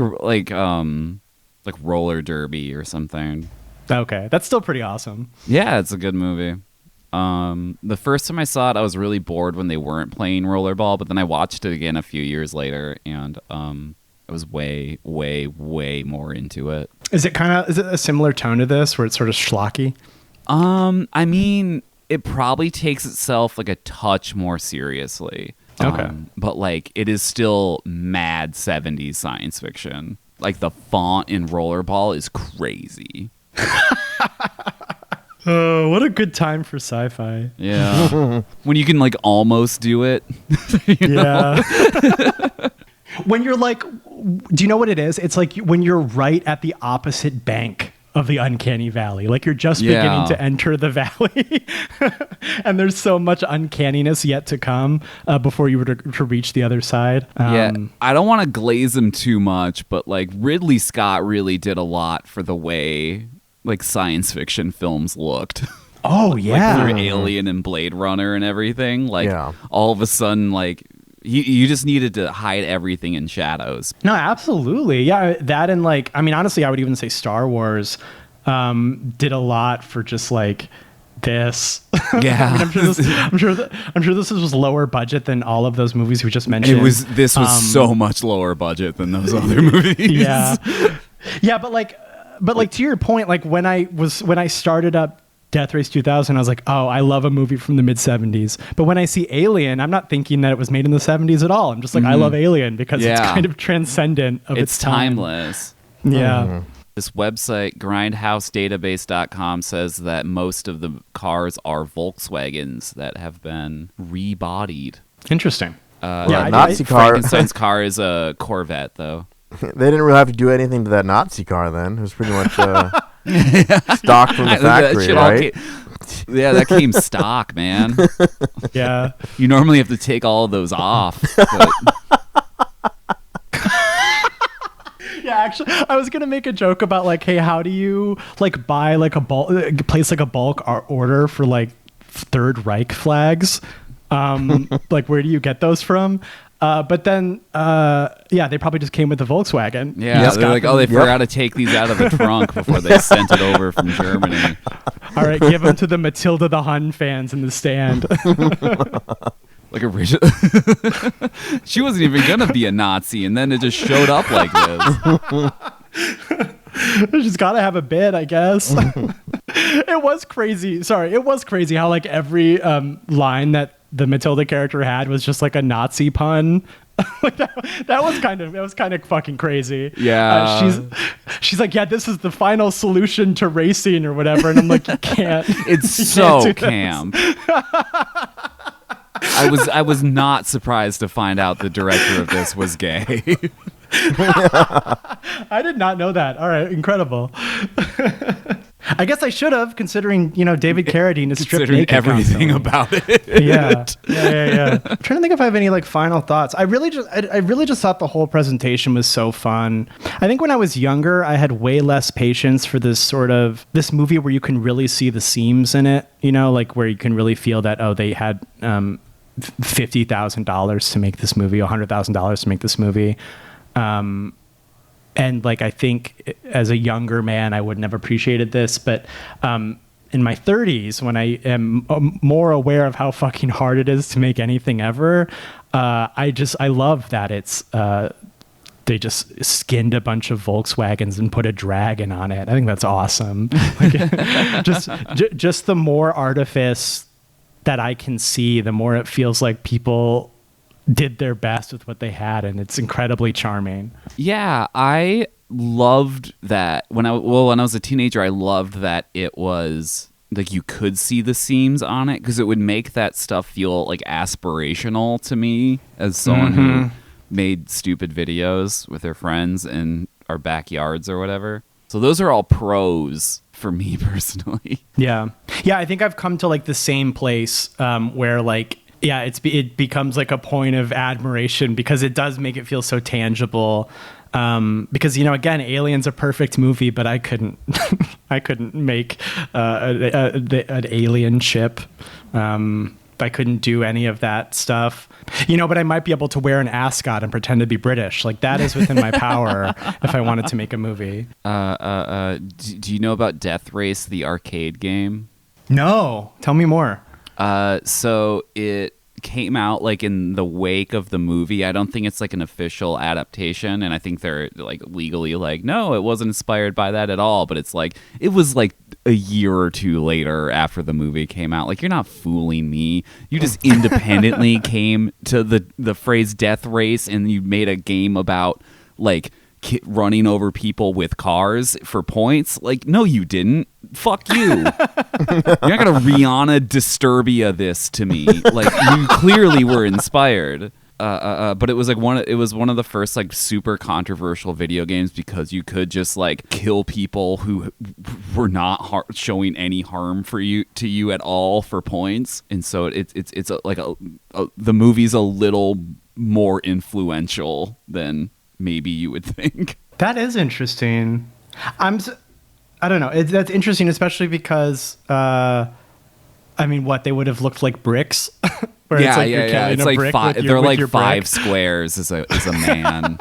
[SPEAKER 3] roller derby or something.
[SPEAKER 2] Okay, that's still pretty awesome.
[SPEAKER 3] Yeah, it's a good movie. The first time I saw it, I was really bored when they weren't playing Rollerball, but then I watched it again a few years later, and I was way, way, way more into it.
[SPEAKER 2] Is it a similar tone to this, where it's sort of schlocky?
[SPEAKER 3] I mean, it probably takes itself like a touch more seriously.
[SPEAKER 2] Okay.
[SPEAKER 3] But like, it is still mad 70s science fiction. Like the font in Rollerball is crazy.
[SPEAKER 2] Oh, what a good time for sci-fi.
[SPEAKER 3] Yeah. When you can like almost do it.
[SPEAKER 2] Yeah. When you're like, do you know what it is? It's like when you're right at the opposite bank of the uncanny valley. Like you're just beginning to enter the valley. And there's so much uncanniness yet to come before you were to reach the other side.
[SPEAKER 3] Yeah. I don't want to glaze him too much, but like Ridley Scott really did a lot for the way like science fiction films looked.
[SPEAKER 2] Oh yeah.
[SPEAKER 3] Like through Alien and Blade Runner and everything. Like all of a sudden, like you just needed to hide everything in shadows.
[SPEAKER 2] No, absolutely. Yeah. That and like, I mean, honestly, I would even say Star Wars did a lot for just like this.
[SPEAKER 3] Yeah.
[SPEAKER 2] I mean, I'm sure this was lower budget than all of those movies we just mentioned.
[SPEAKER 3] This was so much lower budget than those other movies.
[SPEAKER 2] Yeah. Yeah, but like to your point, like when I started up Death Race 2000, I was like, oh, I love a movie from the mid 70s. But when I see Alien, I'm not thinking that it was made in the 70s at all. I'm just like, I love Alien because it's kind of transcendent of its time.
[SPEAKER 3] Timeless.
[SPEAKER 2] Yeah.
[SPEAKER 3] This website, grindhousedatabase.com, says that most of the cars are Volkswagens that have been rebodied.
[SPEAKER 2] Interesting.
[SPEAKER 1] Nazi car.
[SPEAKER 3] Frankenstein's car is a Corvette, though.
[SPEAKER 1] They didn't really have to do anything to that Nazi car then. It was pretty much stock from the factory, right?
[SPEAKER 3] That came stock, man.
[SPEAKER 2] Yeah.
[SPEAKER 3] You normally have to take all of those off. But...
[SPEAKER 2] Yeah, actually, I was gonna make a joke about like, hey, how do you like buy like place like a bulk order for like Third Reich flags? Like, where do you get those from? But then, they probably just came with the Volkswagen.
[SPEAKER 3] Yeah, they're like, they forgot to take these out of the trunk before they sent it over from Germany.
[SPEAKER 2] All right, give them to the Matilda the Hun fans in the stand.
[SPEAKER 3] Like original, she wasn't even gonna be a Nazi, and then it just showed up like this.
[SPEAKER 2] She's got to have a bid, I guess. It was crazy. Sorry, it was crazy how like every line that the Matilda character had was just like a Nazi pun. Like that was kind of fucking crazy.
[SPEAKER 3] Yeah,
[SPEAKER 2] she's like, yeah, this is the final solution to racing or whatever. And I'm like, you can't.
[SPEAKER 3] It's
[SPEAKER 2] you
[SPEAKER 3] so
[SPEAKER 2] can't
[SPEAKER 3] camp. I was not surprised to find out the director of this was gay.
[SPEAKER 2] I did not know that. All right, incredible. I guess I should have, considering David Carradine is stripped naked.
[SPEAKER 3] Everything about it.
[SPEAKER 2] Yeah. I'm trying to think if I have any final thoughts. I really just thought the whole presentation was so fun. I think when I was younger, I had way less patience for this movie where you can really see the seams in it. Where you can really feel that they had $50,000 to make this movie, $100,000 to make this movie. And I think as a younger man, I wouldn't have appreciated this, but in my 30s, when I am more aware of how fucking hard it is to make anything ever, I love that it's they just skinned a bunch of Volkswagens and put a dragon on it. I think that's awesome. Just the more artifice that I can see, the more it feels like people did their best with what they had, and it's incredibly charming.
[SPEAKER 3] Yeah, I loved that when I was a teenager. I loved that it was you could see the seams on it, because it would make that stuff feel aspirational to me as someone who made stupid videos with their friends in our backyards or whatever. So those are all pros for me personally.
[SPEAKER 2] Yeah, I think I've come to the same place where it becomes a point of admiration, because it does make it feel so tangible. Because again, Alien's a perfect movie, but I couldn't make an alien ship. I couldn't do any of that stuff, but I might be able to wear an ascot and pretend to be British. That is within my power if I wanted to make a movie.
[SPEAKER 3] Do you know about Death Race, the arcade game?
[SPEAKER 2] No, tell me more.
[SPEAKER 3] So it came out in the wake of the movie. I don't think it's an official adaptation, and I think they're legally no, it wasn't inspired by that at all, but it's it was a year or two later after the movie came out. You're not fooling me. You just independently came to the phrase Death Race, and you made a game about running over people with cars for points. No, you didn't. Fuck you. You're not gonna Rihanna Disturbia this to me. You clearly were inspired. But it was one of the first super controversial video games, because you could just kill people who were not showing any harm to you at all for points. And so the movie's a little more influential than maybe you would think.
[SPEAKER 2] That is interesting. I don't know. That's interesting, especially because, what, they would have looked like bricks? Where
[SPEAKER 3] yeah.
[SPEAKER 2] It's
[SPEAKER 3] five. They're 5 squares as a man.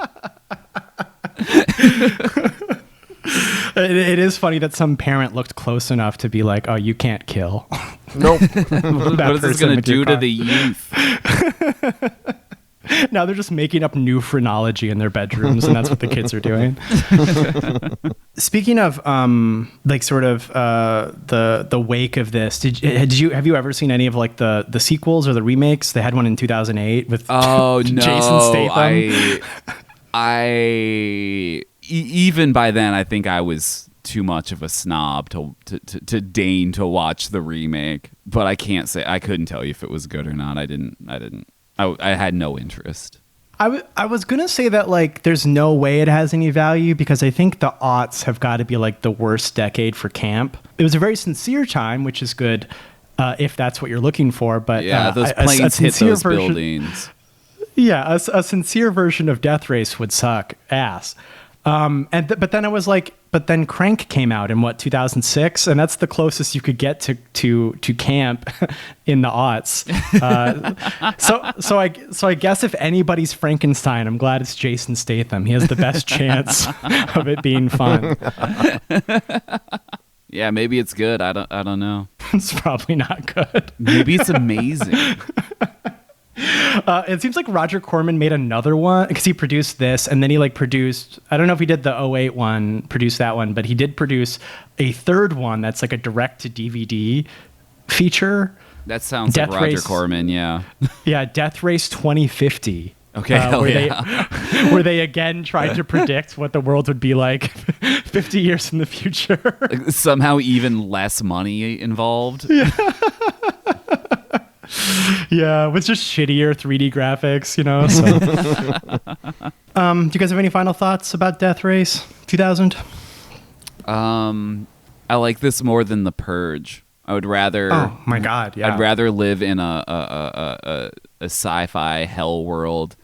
[SPEAKER 2] It is funny that some parent looked close enough to be like, oh, you can't kill.
[SPEAKER 1] Nope.
[SPEAKER 3] What is this going to do to the youth?
[SPEAKER 2] Now they're just making up new phrenology in their bedrooms, and that's what the kids are doing. Speaking of the wake of this, have you ever seen any of the sequels or the remakes? They had one in 2008 with Jason Statham.
[SPEAKER 3] Even by then, I think I was too much of a snob to deign to watch the remake. But I couldn't tell you if it was good or not. I had no interest.
[SPEAKER 2] I was going to say that there's no way it has any value, because I think the aughts have got to be the worst decade for camp. It was a very sincere time, which is good if that's what you're looking for. But
[SPEAKER 3] yeah, those planes hit those buildings.
[SPEAKER 2] Yeah, a sincere version of Death Race would suck ass. But then I was but then Crank came out in 2006, and that's the closest you could get to camp in the aughts. So I guess if anybody's Frankenstein, I'm glad it's Jason Statham. He has the best chance of it being fun.
[SPEAKER 3] Yeah, maybe it's good. I don't know.
[SPEAKER 2] It's probably not good.
[SPEAKER 3] Maybe it's amazing.
[SPEAKER 2] It seems like Roger Corman made another one, because he produced this, and then he produced, I don't know if he did the '08 one, produced that one, but he did produce a third one that's a direct to DVD feature.
[SPEAKER 3] That sounds like Roger Corman, yeah.
[SPEAKER 2] Yeah, Death Race 2050.
[SPEAKER 3] Okay,
[SPEAKER 2] where they again tried to predict what the world would be like 50 years in the future.
[SPEAKER 3] Like, somehow even less money involved.
[SPEAKER 2] Yeah, with just shittier 3D graphics, you know. So. Do you guys have any final thoughts about Death Race 2000?
[SPEAKER 3] I like this more than The Purge. I would rather.
[SPEAKER 2] Oh my God! Yeah,
[SPEAKER 3] I'd rather live in a sci-fi hell world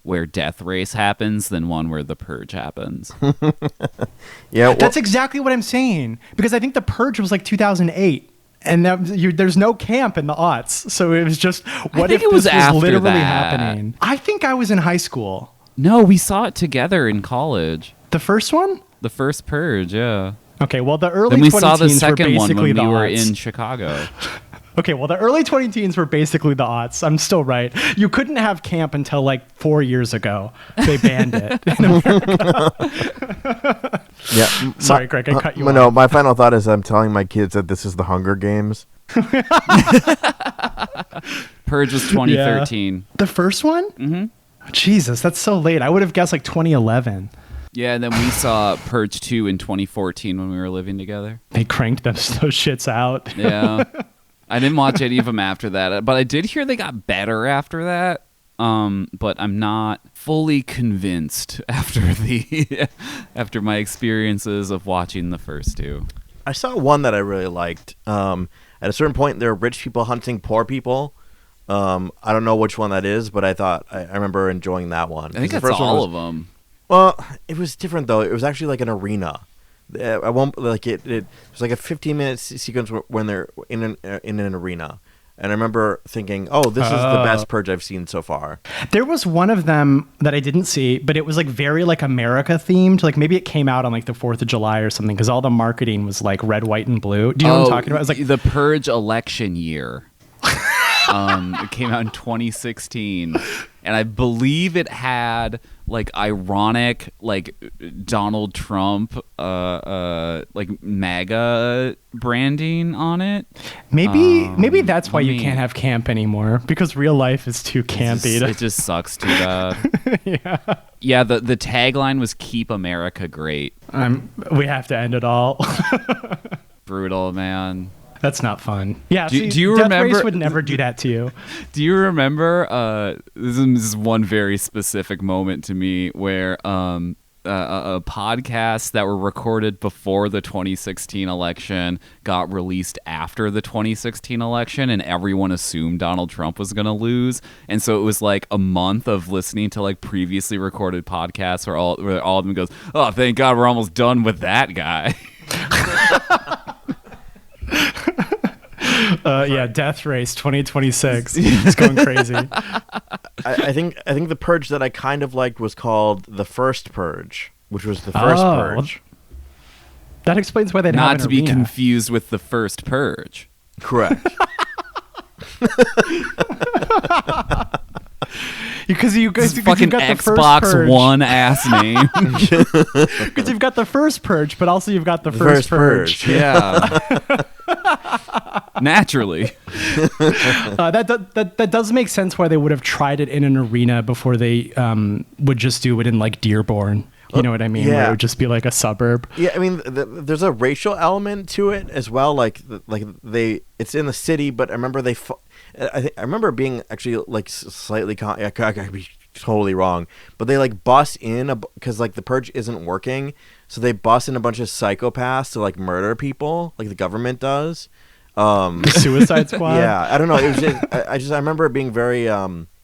[SPEAKER 3] where Death Race happens than one where The Purge happens.
[SPEAKER 1] Yeah, well,
[SPEAKER 2] that's exactly what I'm saying. Because I think The Purge was like 2008. And there's no camp in the aughts. So it was just, what if this was literally happening? I think I was in high school.
[SPEAKER 3] No, we saw it together in college.
[SPEAKER 2] The first one?
[SPEAKER 3] The first Purge, yeah.
[SPEAKER 2] Okay, well, the early 20
[SPEAKER 3] Then we
[SPEAKER 2] teens
[SPEAKER 3] saw the second one when we were
[SPEAKER 2] aughts.
[SPEAKER 3] in Chicago.
[SPEAKER 2] Okay, well, the early 20 teens were basically the aughts. I'm still right. You couldn't have camp until like 4 years ago. They banned it in America.
[SPEAKER 1] Yeah.
[SPEAKER 2] Sorry, Greg, I cut you off.
[SPEAKER 1] No, my final thought is I'm telling my kids that this is the Hunger Games.
[SPEAKER 3] Purge was 2013.
[SPEAKER 2] Yeah. The first one?
[SPEAKER 3] Mm-hmm.
[SPEAKER 2] Oh, Jesus, that's so late. I would have guessed like 2011.
[SPEAKER 3] Yeah, and then we saw Purge 2 in 2014 when we were living together.
[SPEAKER 2] They cranked those shits out.
[SPEAKER 3] Yeah. I didn't watch any of them after that, but I did hear they got better after that. But I'm not fully convinced after my experiences of watching the first two.
[SPEAKER 1] I saw one that I really liked. At a certain point, there are rich people hunting poor people. I don't know which one that is, but I remember enjoying that one.
[SPEAKER 3] I think that's all of them.
[SPEAKER 1] Well, it was different though. It was actually like an arena. I won't like it. It was like a 15-minute sequence when they're in an arena, and I remember thinking, "Oh, this is the best Purge I've seen so far."
[SPEAKER 2] There was one of them that I didn't see, but it was like very like America themed. Like maybe it came out on like the 4th of July or something because all the marketing was like red, white, and blue. Do you know what I'm talking about? It was like
[SPEAKER 3] the Purge election year. It came out in 2016, and I believe it had like ironic like Donald Trump like MAGA branding on it.
[SPEAKER 2] Maybe that's why you can't have camp anymore, because real life is too campy.
[SPEAKER 3] It just sucks too bad. Yeah, the tagline was "Keep America Great."
[SPEAKER 2] We have to end it all.
[SPEAKER 3] Brutal, man.
[SPEAKER 2] That's not fun. Yeah,
[SPEAKER 3] do you
[SPEAKER 2] Death
[SPEAKER 3] remember?
[SPEAKER 2] Race would never do that to you.
[SPEAKER 3] Do you remember? This is one very specific moment to me where a podcasts that were recorded before the 2016 election got released after the 2016 election, and everyone assumed Donald Trump was going to lose, and so it was like a month of listening to like previously recorded podcasts where all of them goes, "Oh, thank God, we're almost done with that guy."
[SPEAKER 2] Yeah, Death Race 2026. It's going crazy.
[SPEAKER 1] I think the Purge that I kind of liked was called The First Purge, which was the first Purge.
[SPEAKER 2] That explains why they
[SPEAKER 3] not to be confused with The First Purge.
[SPEAKER 1] Correct.
[SPEAKER 2] Because you guys
[SPEAKER 3] fucking
[SPEAKER 2] got the
[SPEAKER 3] Xbox
[SPEAKER 2] first
[SPEAKER 3] One ass name.
[SPEAKER 2] Because you've got the first Purge, but also you've got the first Purge.
[SPEAKER 3] Yeah. Naturally.
[SPEAKER 2] That does make sense why they would have tried it in an arena before they would just do it in like Dearborn. You know what I mean?
[SPEAKER 1] Yeah.
[SPEAKER 2] Where it would just be like a suburb.
[SPEAKER 1] Yeah, I mean, there's a racial element to it as well. It's in the city, but I remember I remember being actually like slightly. I could be totally wrong, but they like bus in because like the Purge isn't working, so they bus in a bunch of psychopaths to like murder people, like the government does.
[SPEAKER 2] The Suicide Squad.
[SPEAKER 1] Yeah, I don't know. It was I remember it being very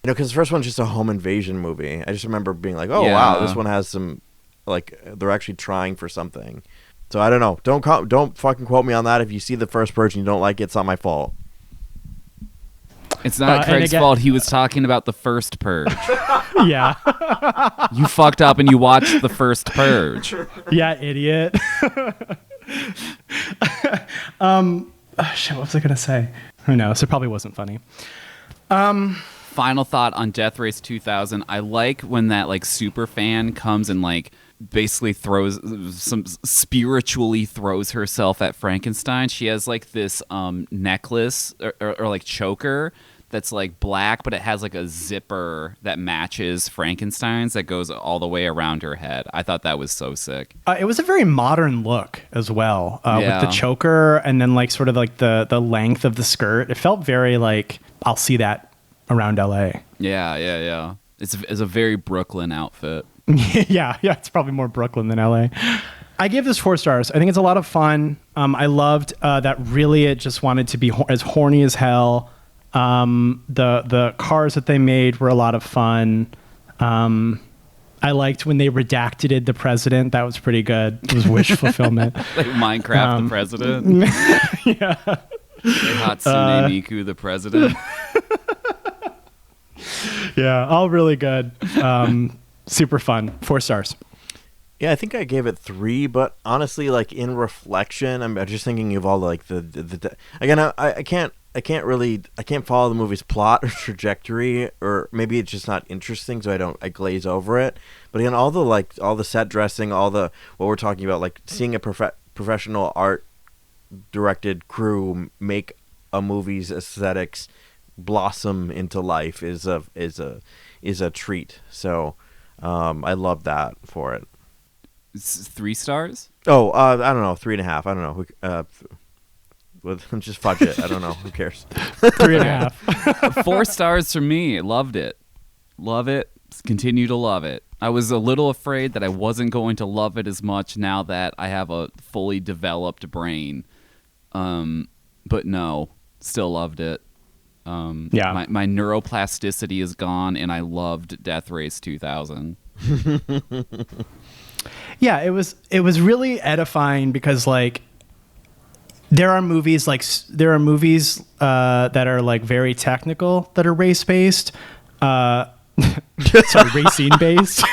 [SPEAKER 1] because the first one's just a home invasion movie. I just remember being like, oh wow, this one has some. Like they're actually trying for something, so I don't know. Don't fucking quote me on that. If you see the first Purge and you don't like it, it's not my fault.
[SPEAKER 3] It's not Craig's fault. He was talking about the first Purge.
[SPEAKER 2] Yeah,
[SPEAKER 3] you fucked up and you watched the first Purge.
[SPEAKER 2] Yeah, idiot. Shit, what was I gonna say? Who knows? It probably wasn't funny.
[SPEAKER 3] Final thought on Death Race 2000. I like when that like super fan comes and like basically spiritually throws herself at Frankenstein. She has like this necklace or like choker that's like black, but it has like a zipper that matches Frankenstein's that goes all the way around her head. I thought that was so sick.
[SPEAKER 2] It was a very modern look as well, with the choker and then like sort of like the length of the skirt. It felt very like, I'll see that around LA.
[SPEAKER 3] Yeah. It's a very Brooklyn outfit.
[SPEAKER 2] yeah, it's probably more Brooklyn than LA. I gave this 4 stars. I think it's a lot of fun. I loved that really it just wanted to be as horny as hell. The cars that they made were a lot of fun. I liked when they redacted the president. That was pretty good. It was wish fulfillment.
[SPEAKER 3] Like Minecraft the president.
[SPEAKER 2] Yeah.
[SPEAKER 3] Hatsune Miku the president.
[SPEAKER 2] Yeah, all really good. Super fun. 4 stars.
[SPEAKER 1] Yeah, I think I gave it 3, but honestly, like in reflection, I'm just thinking of all like the again, I can't follow the movie's plot or trajectory, or maybe it's just not interesting, so I glaze over it. But again, all the set dressing, what we're talking about, like seeing a professional art directed crew make a movie's aesthetics blossom into life is a treat. So I love that for it.
[SPEAKER 3] It's 3 stars?
[SPEAKER 1] Oh, I don't know, 3.5. I don't know. Just fudge it. I don't know. Who cares?
[SPEAKER 2] 3.5.
[SPEAKER 3] 4 stars for me. Loved it. Love it. Continue to love it. I was a little afraid that I wasn't going to love it as much now that I have a fully developed brain. But no, still loved it.
[SPEAKER 2] Yeah.
[SPEAKER 3] My neuroplasticity is gone, and I loved Death Race 2000.
[SPEAKER 2] Yeah, it was really edifying because like there are movies that are like very technical that are race based. Sorry, racine based.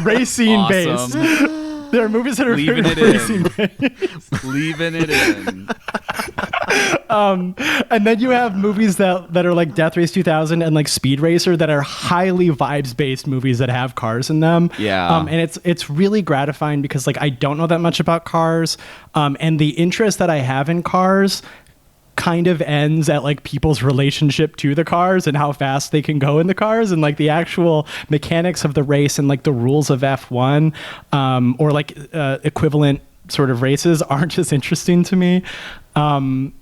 [SPEAKER 2] Racine based. There are movies that are
[SPEAKER 3] Leaving
[SPEAKER 2] very
[SPEAKER 3] it
[SPEAKER 2] racing
[SPEAKER 3] in. Leaving it in.
[SPEAKER 2] And then you have movies that are like Death Race 2000 and like Speed Racer that are highly vibes-based movies that have cars in them.
[SPEAKER 3] Yeah.
[SPEAKER 2] And it's really gratifying because like I don't know that much about cars. And the interest that I have in cars kind of ends at like people's relationship to the cars and how fast they can go in the cars, and like the actual mechanics of the race and like the rules of F1 or like equivalent sort of races aren't as interesting to me. So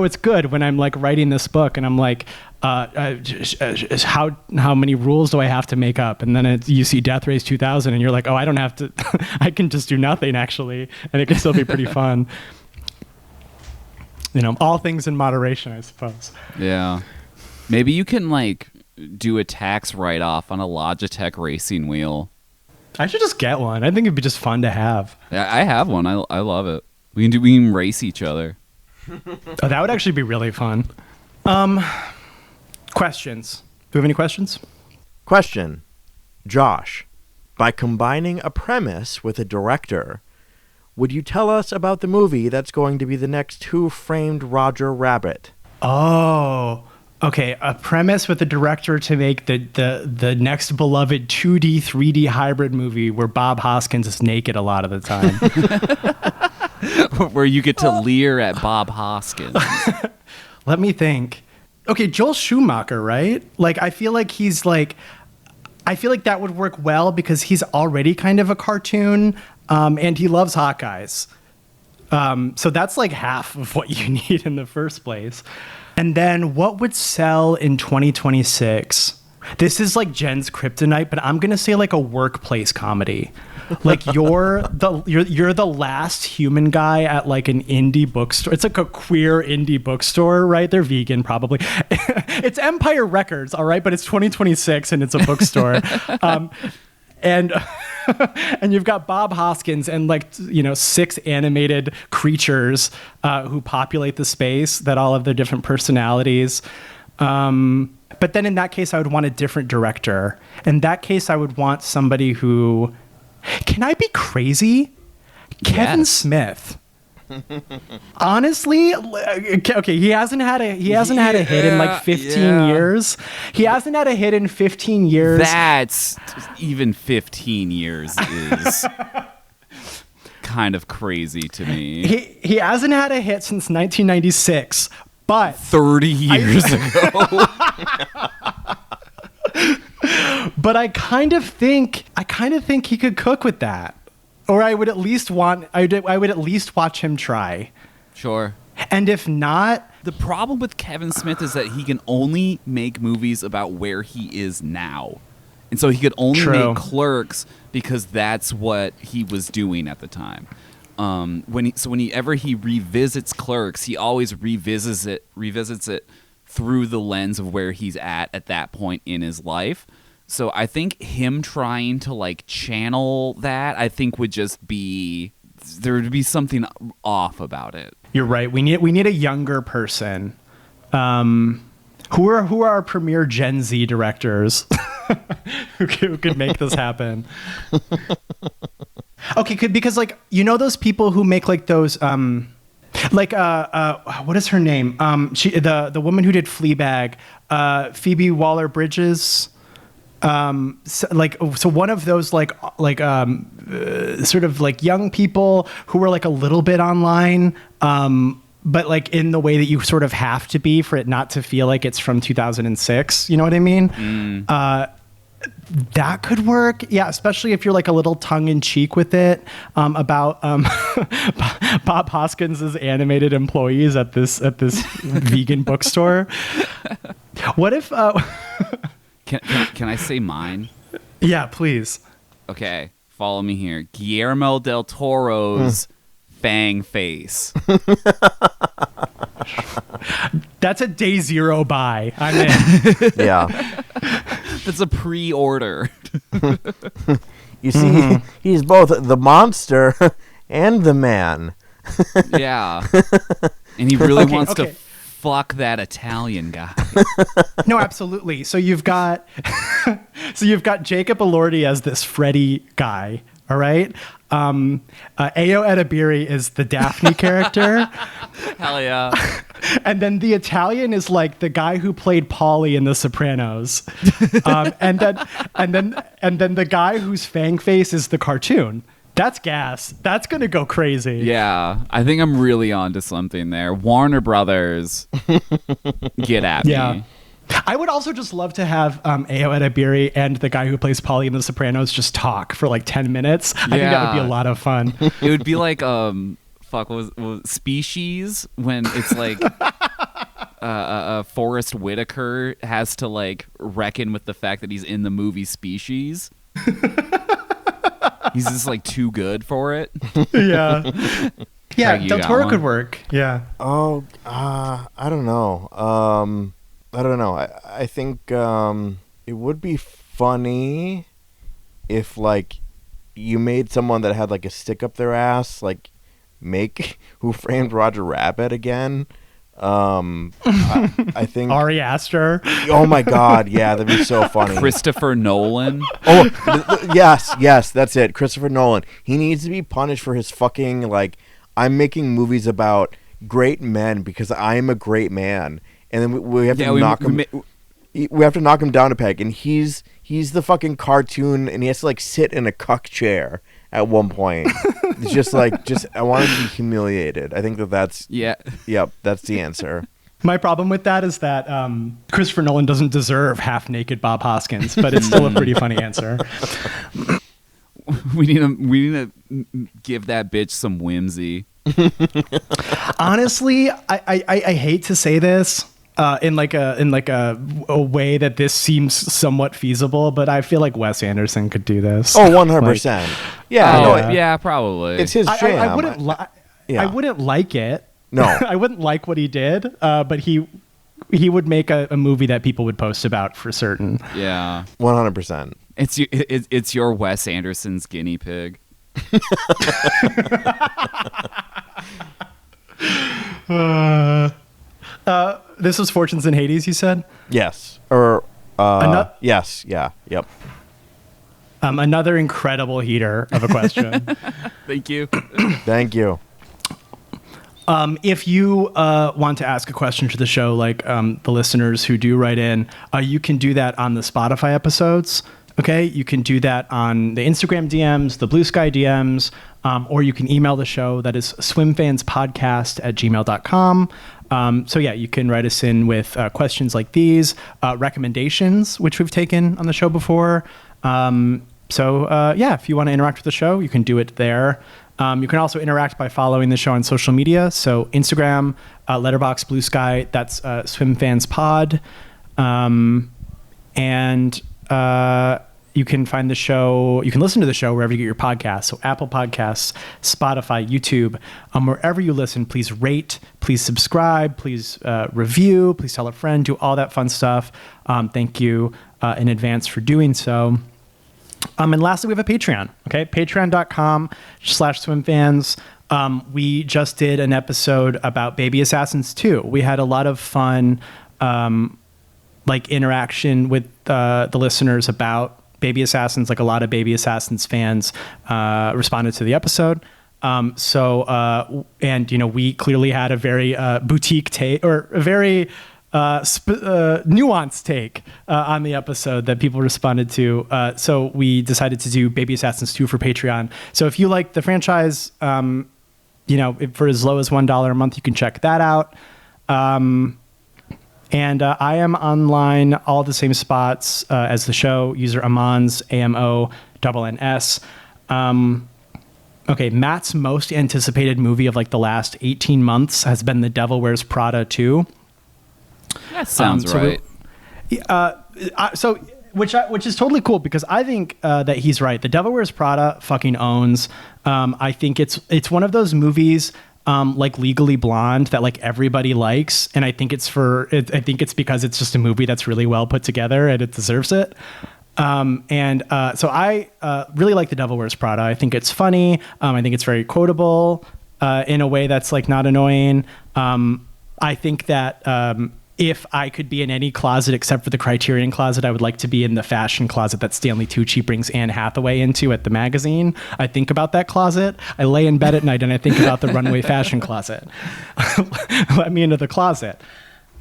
[SPEAKER 2] it's good when I'm like writing this book and I'm like, how many rules do I have to make up? And then you see Death Race 2000 and you're like, oh, I don't have to, I can just do nothing actually. And it can still be pretty fun. You know, all things in moderation, I suppose.
[SPEAKER 3] Yeah. Maybe you can like do a tax write-off on a Logitech racing wheel.
[SPEAKER 2] I should just get one. I think it'd be just fun to have.
[SPEAKER 3] Yeah, I have one. I love it. We can race each other.
[SPEAKER 2] Oh, that would actually be really fun. Questions. Do we have any questions?
[SPEAKER 1] Question. Josh, by combining a premise with a director, would you tell us about the movie that's going to be the next Who Framed Roger Rabbit?
[SPEAKER 2] Oh, okay. A premise with a director to make the next beloved 2D, 3D hybrid movie where Bob Hoskins is naked a lot of the time.
[SPEAKER 3] Where you get to leer at Bob Hoskins.
[SPEAKER 2] Let me think. Okay, Joel Schumacher, right? Like, I feel like that would work well because he's already kind of a cartoon, and he loves hot guys. So that's like half of what you need in the first place. And then what would sell in 2026? This is like Jen's kryptonite, but I'm going to say like a workplace comedy. Like you're the last human guy at like an indie bookstore. It's like a queer indie bookstore, right? They're vegan probably. It's Empire Records, all right, but it's 2026 and it's a bookstore. And you've got Bob Hoskins and like, 6 animated creatures who populate the space that all have their different personalities. But then in that case, I would want a different director. In that case, I would want somebody who... Can I be crazy? Kevin Smith. Honestly, okay, he hasn't had a hit in like 15 years. He hasn't had a hit in 15 years.
[SPEAKER 3] That's even 15 years is kind of crazy to me.
[SPEAKER 2] He hasn't had a hit since 1996, but
[SPEAKER 3] 30 years ago.
[SPEAKER 2] But I kind of think he could cook with that, or I would at least watch him try.
[SPEAKER 3] Sure.
[SPEAKER 2] And if not,
[SPEAKER 3] the problem with Kevin Smith is that he can only make movies about where he is now. And so he could only make Clerks because that's what he was doing at the time. Whenever he revisits Clerks, he always revisits it through the lens of where he's at that point in his life. So I think him trying to like channel that, I think would just be, there would be something off about it.
[SPEAKER 2] You're right. We need a younger person. Who are our premier Gen Z directors who could make this happen? Okay, because like, you know those people who make like those what is her name? The woman who did Fleabag, Phoebe Waller-Bridges. So one of those sort of like young people who were like a little bit online, but like in the way that you sort of have to be for it not to feel like it's from 2006. You know what I mean? That could work. Yeah, especially if you're like a little tongue in cheek with it, about Bob Hoskins' animated employees at this vegan bookstore. What if
[SPEAKER 3] Can I say mine?
[SPEAKER 2] Yeah, please.
[SPEAKER 3] Okay, follow me here. Guillermo del Toro's Fang Face.
[SPEAKER 2] That's a day zero buy. I'm in.
[SPEAKER 1] Yeah.
[SPEAKER 3] That's a pre-order.
[SPEAKER 1] You see, he's both the monster and the man.
[SPEAKER 3] Yeah. And he really wants to fuck that Italian guy.
[SPEAKER 2] No, absolutely. So you've got Jacob Elordi as this Freddy guy. All right. Ayo Edebiri is the Daphne character.
[SPEAKER 3] Hell yeah.
[SPEAKER 2] And then the Italian is like the guy who played Paulie in The Sopranos. And then the guy whose Fang Face is the cartoon. That's gas. That's going to go crazy.
[SPEAKER 3] Yeah. I think I'm really onto something there. Warner Brothers, get at me.
[SPEAKER 2] I would also just love to have Ayo Edebiri and the guy who plays Paulie in The Sopranos just talk for like 10 minutes. I think that would be a lot of fun.
[SPEAKER 3] It would be like, what was Species, when it's like Forrest Whitaker has to like reckon with the fact that he's in the movie Species. He's just like too good for it.
[SPEAKER 2] Yeah. Yeah, Del Toro could work. Yeah.
[SPEAKER 1] Oh, I don't know. I don't know. I think it would be funny if like you made someone that had like a stick up their ass, like make Who Framed Roger Rabbit again. I think
[SPEAKER 2] Ari Aster.
[SPEAKER 1] Oh my God, yeah, that'd be so funny.
[SPEAKER 3] Christopher Nolan.
[SPEAKER 1] Oh, yes, that's it. Christopher Nolan. He needs to be punished for his fucking like, I'm making movies about great men because I'm a great man, and then we have to knock him. We have to knock him down a peg, and he's the fucking cartoon, and he has to like sit in a cuck chair at one point. It's just I want to be humiliated. I think that's yep, that's the answer.
[SPEAKER 2] My problem with that is that Christopher Nolan doesn't deserve half-naked Bob Hoskins, but it's still a pretty funny answer.
[SPEAKER 3] We need to give that bitch some whimsy.
[SPEAKER 2] Honestly, I hate to say this in a way that this seems somewhat feasible, but I feel like Wes Anderson could do this.
[SPEAKER 1] Oh, 100%.
[SPEAKER 3] Yeah, probably.
[SPEAKER 1] It's his jam.
[SPEAKER 2] I wouldn't like it.
[SPEAKER 1] No.
[SPEAKER 2] I wouldn't like what he did, but he would make a movie that people would post about for certain.
[SPEAKER 3] Yeah.
[SPEAKER 1] 100%.
[SPEAKER 3] It's your Wes Anderson's guinea pig.
[SPEAKER 2] This was Fortunes in Hades, you said?
[SPEAKER 1] Yes. Yes. Yeah. Yep.
[SPEAKER 2] Another incredible heater of a question.
[SPEAKER 3] Thank you.
[SPEAKER 1] Thank you.
[SPEAKER 2] If you want to ask a question to the show, like the listeners who do write in, you can do that on the Spotify episodes. Okay, you can do that on the Instagram DMs, the Blue Sky DMs, or you can email the show. That is swimfanspodcast@gmail.com. So yeah, you can write us in with questions like these, recommendations, which we've taken on the show before. Yeah, if you want to interact with the show, you can do it there. You can also interact by following the show on social media. So Instagram, Letterboxd, Blue Sky, that's SwimFansPod. You can find the show, you can listen to the show wherever you get your podcasts. So Apple Podcasts, Spotify, YouTube, wherever you listen, please rate, please subscribe, please review, please tell a friend, do all that fun stuff. Thank you in advance for doing so. And lastly, we have a Patreon, okay? Patreon.com/swimfans. We just did an episode about Baby Assassins 2. We had a lot of fun, interaction with the listeners about Baby Assassins. Like a lot of Baby Assassins fans responded to the episode. We clearly had a very boutique take, or a very nuanced take on the episode that people responded to. So we decided to do Baby Assassins 2 for Patreon. So if you like the franchise, for as low as $1 a month, you can check that out. I am online, all the same spots as the show. User Amons, AMONNS. Okay, Matt's most anticipated movie of the last 18 months has been The Devil Wears Prada 2.
[SPEAKER 3] That sounds right.
[SPEAKER 2] Which is totally cool, because I think that he's right. The Devil Wears Prada fucking owns. I think it's one of those movies like Legally Blonde that everybody likes, and I think it's because it's just a movie that's really well put together and it deserves it. So I really like The Devil Wears Prada. I think it's funny. I think it's very quotable in a way that's not annoying. I think that if I could be in any closet except for the Criterion closet, I would like to be in the fashion closet that Stanley Tucci brings Anne Hathaway into at the magazine. I think about that closet. I lay in bed at night and I think about the runway fashion closet. Let me into the closet.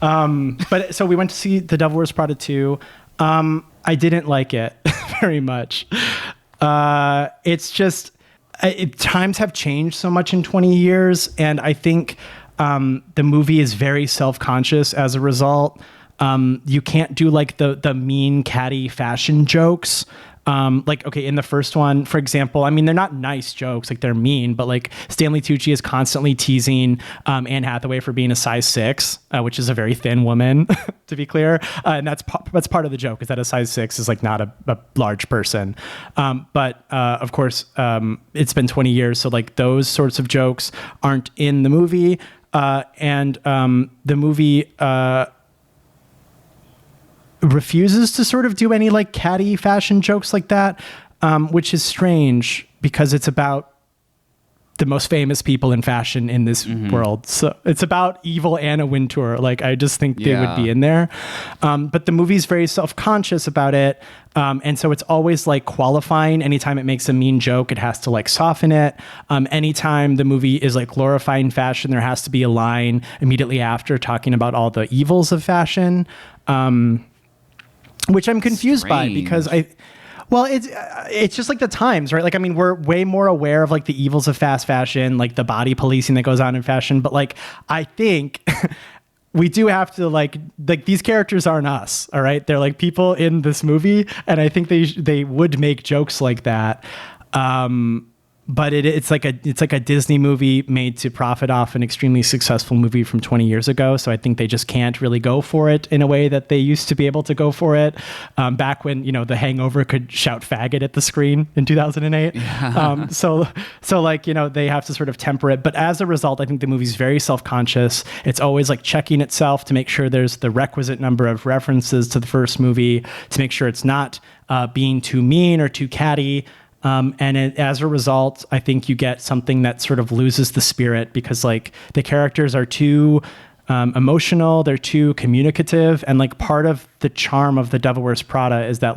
[SPEAKER 2] So we went to see The Devil Wears Prada 2. I didn't like it very much. It's just, times have changed so much in 20 years. And I think the movie is very self-conscious as a result. You can't do the mean catty fashion jokes. In the first one, for example, they're not nice jokes, they're mean, but Stanley Tucci is constantly teasing Anne Hathaway for being a size 6, which is a very thin woman, to be clear. And that's part of the joke, is that a size 6 is not a large person. Of course, it's been 20 years. So those sorts of jokes aren't in the movie. The movie refuses to sort of do any catty fashion jokes like that, which is strange because it's about the most famous people in fashion in this world. So it's about evil Anna Wintour. I just think they would be in there. But the movie's very self-conscious about it. And so it's always qualifying. Anytime it makes a mean joke, it has to soften it. Anytime the movie is glorifying fashion, there has to be a line immediately after talking about all the evils of fashion. Which I'm confused by, because it's just the times, right? We're way more aware of the evils of fast fashion, the body policing that goes on in fashion. But I think we do have to these characters aren't us. All right. They're people in this movie. And I think they would make jokes like that. But it's like a Disney movie made to profit off an extremely successful movie from 20 years ago. So I think they just can't really go for it in a way that they used to be able to go for it back when, The Hangover could shout faggot at the screen in 2008. Yeah. So they have to sort of temper it. But as a result, I think the movie's very self-conscious. It's always checking itself to make sure there's the requisite number of references to the first movie, to make sure it's not being too mean or too catty. As a result, I think you get something that sort of loses the spirit, because the characters are too emotional, they're too communicative, and part of the charm of The Devil Wears Prada is that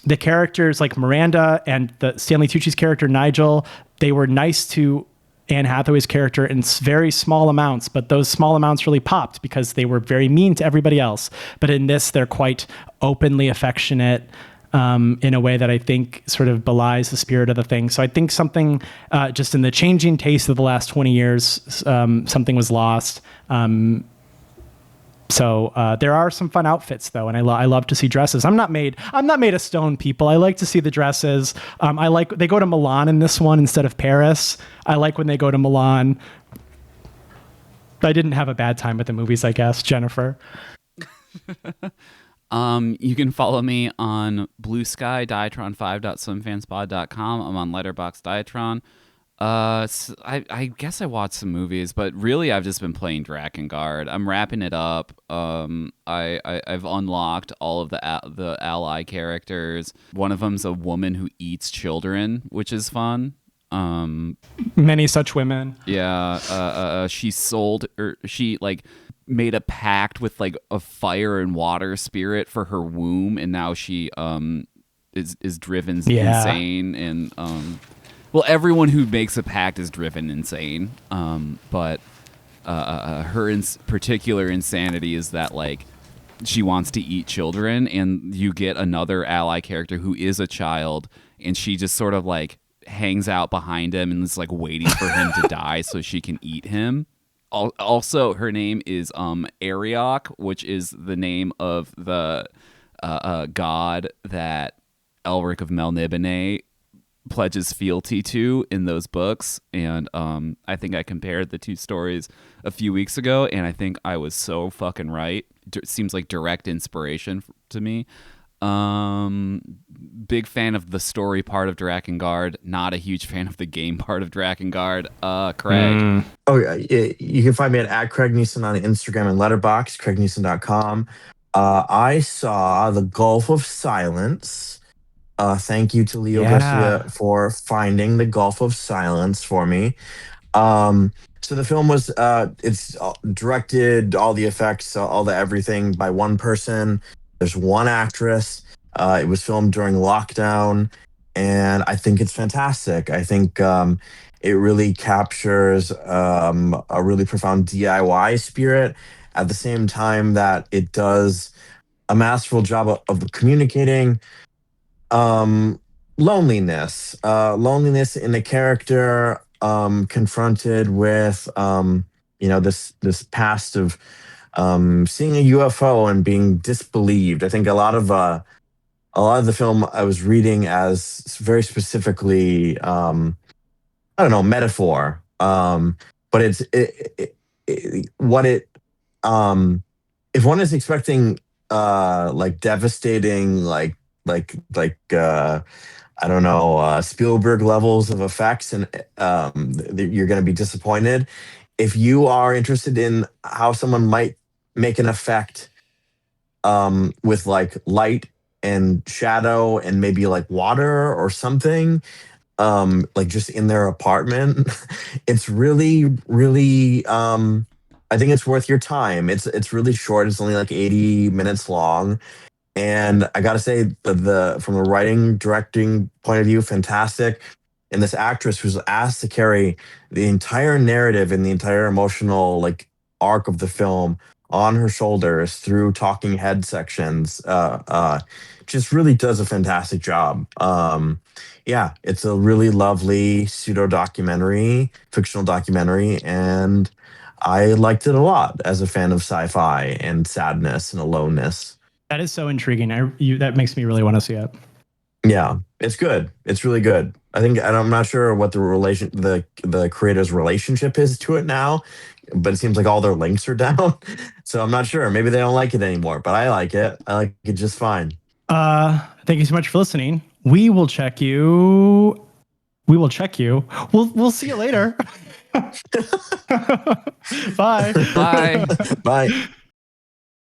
[SPEAKER 2] the characters Miranda and the Stanley Tucci's character Nigel, they were nice to Anne Hathaway's character in very small amounts, but those small amounts really popped because they were very mean to everybody else. But in this, they're quite openly affectionate in a way that I think sort of belies the spirit of the thing. So I think something just in the changing taste of the last 20 years, something was lost. So there are some fun outfits though, and I love to see dresses. I'm not made of stone, people. I like to see the dresses. I like they go to Milan in this one instead of Paris. I like when they go to Milan. I didn't have a bad time with the movies, I guess. Jennifer.
[SPEAKER 3] You can follow me on Blue Sky, diatron5.swimfanspod.com. I'm on Letterboxd Diatron. I guess I watched some movies, but really I've just been playing Drakengard. I'm wrapping it up. I've unlocked all of the ally characters. One of them's a woman who eats children, which is fun.
[SPEAKER 2] Many such women.
[SPEAKER 3] Yeah. She made a pact with like a fire and water spirit for her womb, and now she is driven insane, and well, everyone who makes a pact is driven insane, but her particular insanity is that like she wants to eat children, and you get another ally character who is a child, and she just sort of like hangs out behind him and is like waiting for him to die so she can eat him. Also, her name is Ariok, which is the name of the god that Elric of Melniboné pledges fealty to in those books. And I think I compared the two stories a few weeks ago, and I think I was so fucking right. It seems like direct inspiration to me. Big fan of the story part of Drakengard, not a huge fan of the game part of Drakengard. Craig.
[SPEAKER 1] Oh, yeah. You can find me at Craig Neeson on Instagram and Letterboxd, craigneeson.com. I saw The Gulf of Silence. Thank you to Leo Garcia for finding The Gulf of Silence for me. So the film was, it's directed, all the effects, all the everything by one person. There's one actress. It was filmed during lockdown, and I think it's fantastic. I think it really captures a really profound DIY spirit at the same time that it does a masterful job of communicating loneliness in a character confronted with this past of seeing a UFO and being disbelieved. I think a lot of the film I was reading as very specifically, metaphor. But if one is expecting like devastating, Spielberg levels of effects, and you're going to be disappointed. If you are interested in how someone might make an effect with like light and shadow and maybe like water or something, like just in their apartment, it's really, really, I think it's worth your time. It's really short. It's only like 80 minutes long. And I got to say, from a writing, directing point of view, fantastic. And this actress who's asked to carry the entire narrative and the entire emotional like arc of the film on her shoulders through talking head sections, just really does a fantastic job. It's a really lovely fictional documentary, and I liked it a lot as a fan of sci-fi and sadness and aloneness.
[SPEAKER 2] That is so intriguing. That makes me really want to see it.
[SPEAKER 1] Yeah, it's good. It's really good. I'm not sure what the creator's relationship is to it now, but it seems like all their links are down. So I'm not sure. Maybe they don't like it anymore, but I like it. I like it just fine.
[SPEAKER 2] Thank you so much for listening. We will check you. We'll see you later. Bye.
[SPEAKER 3] Bye.
[SPEAKER 1] Bye.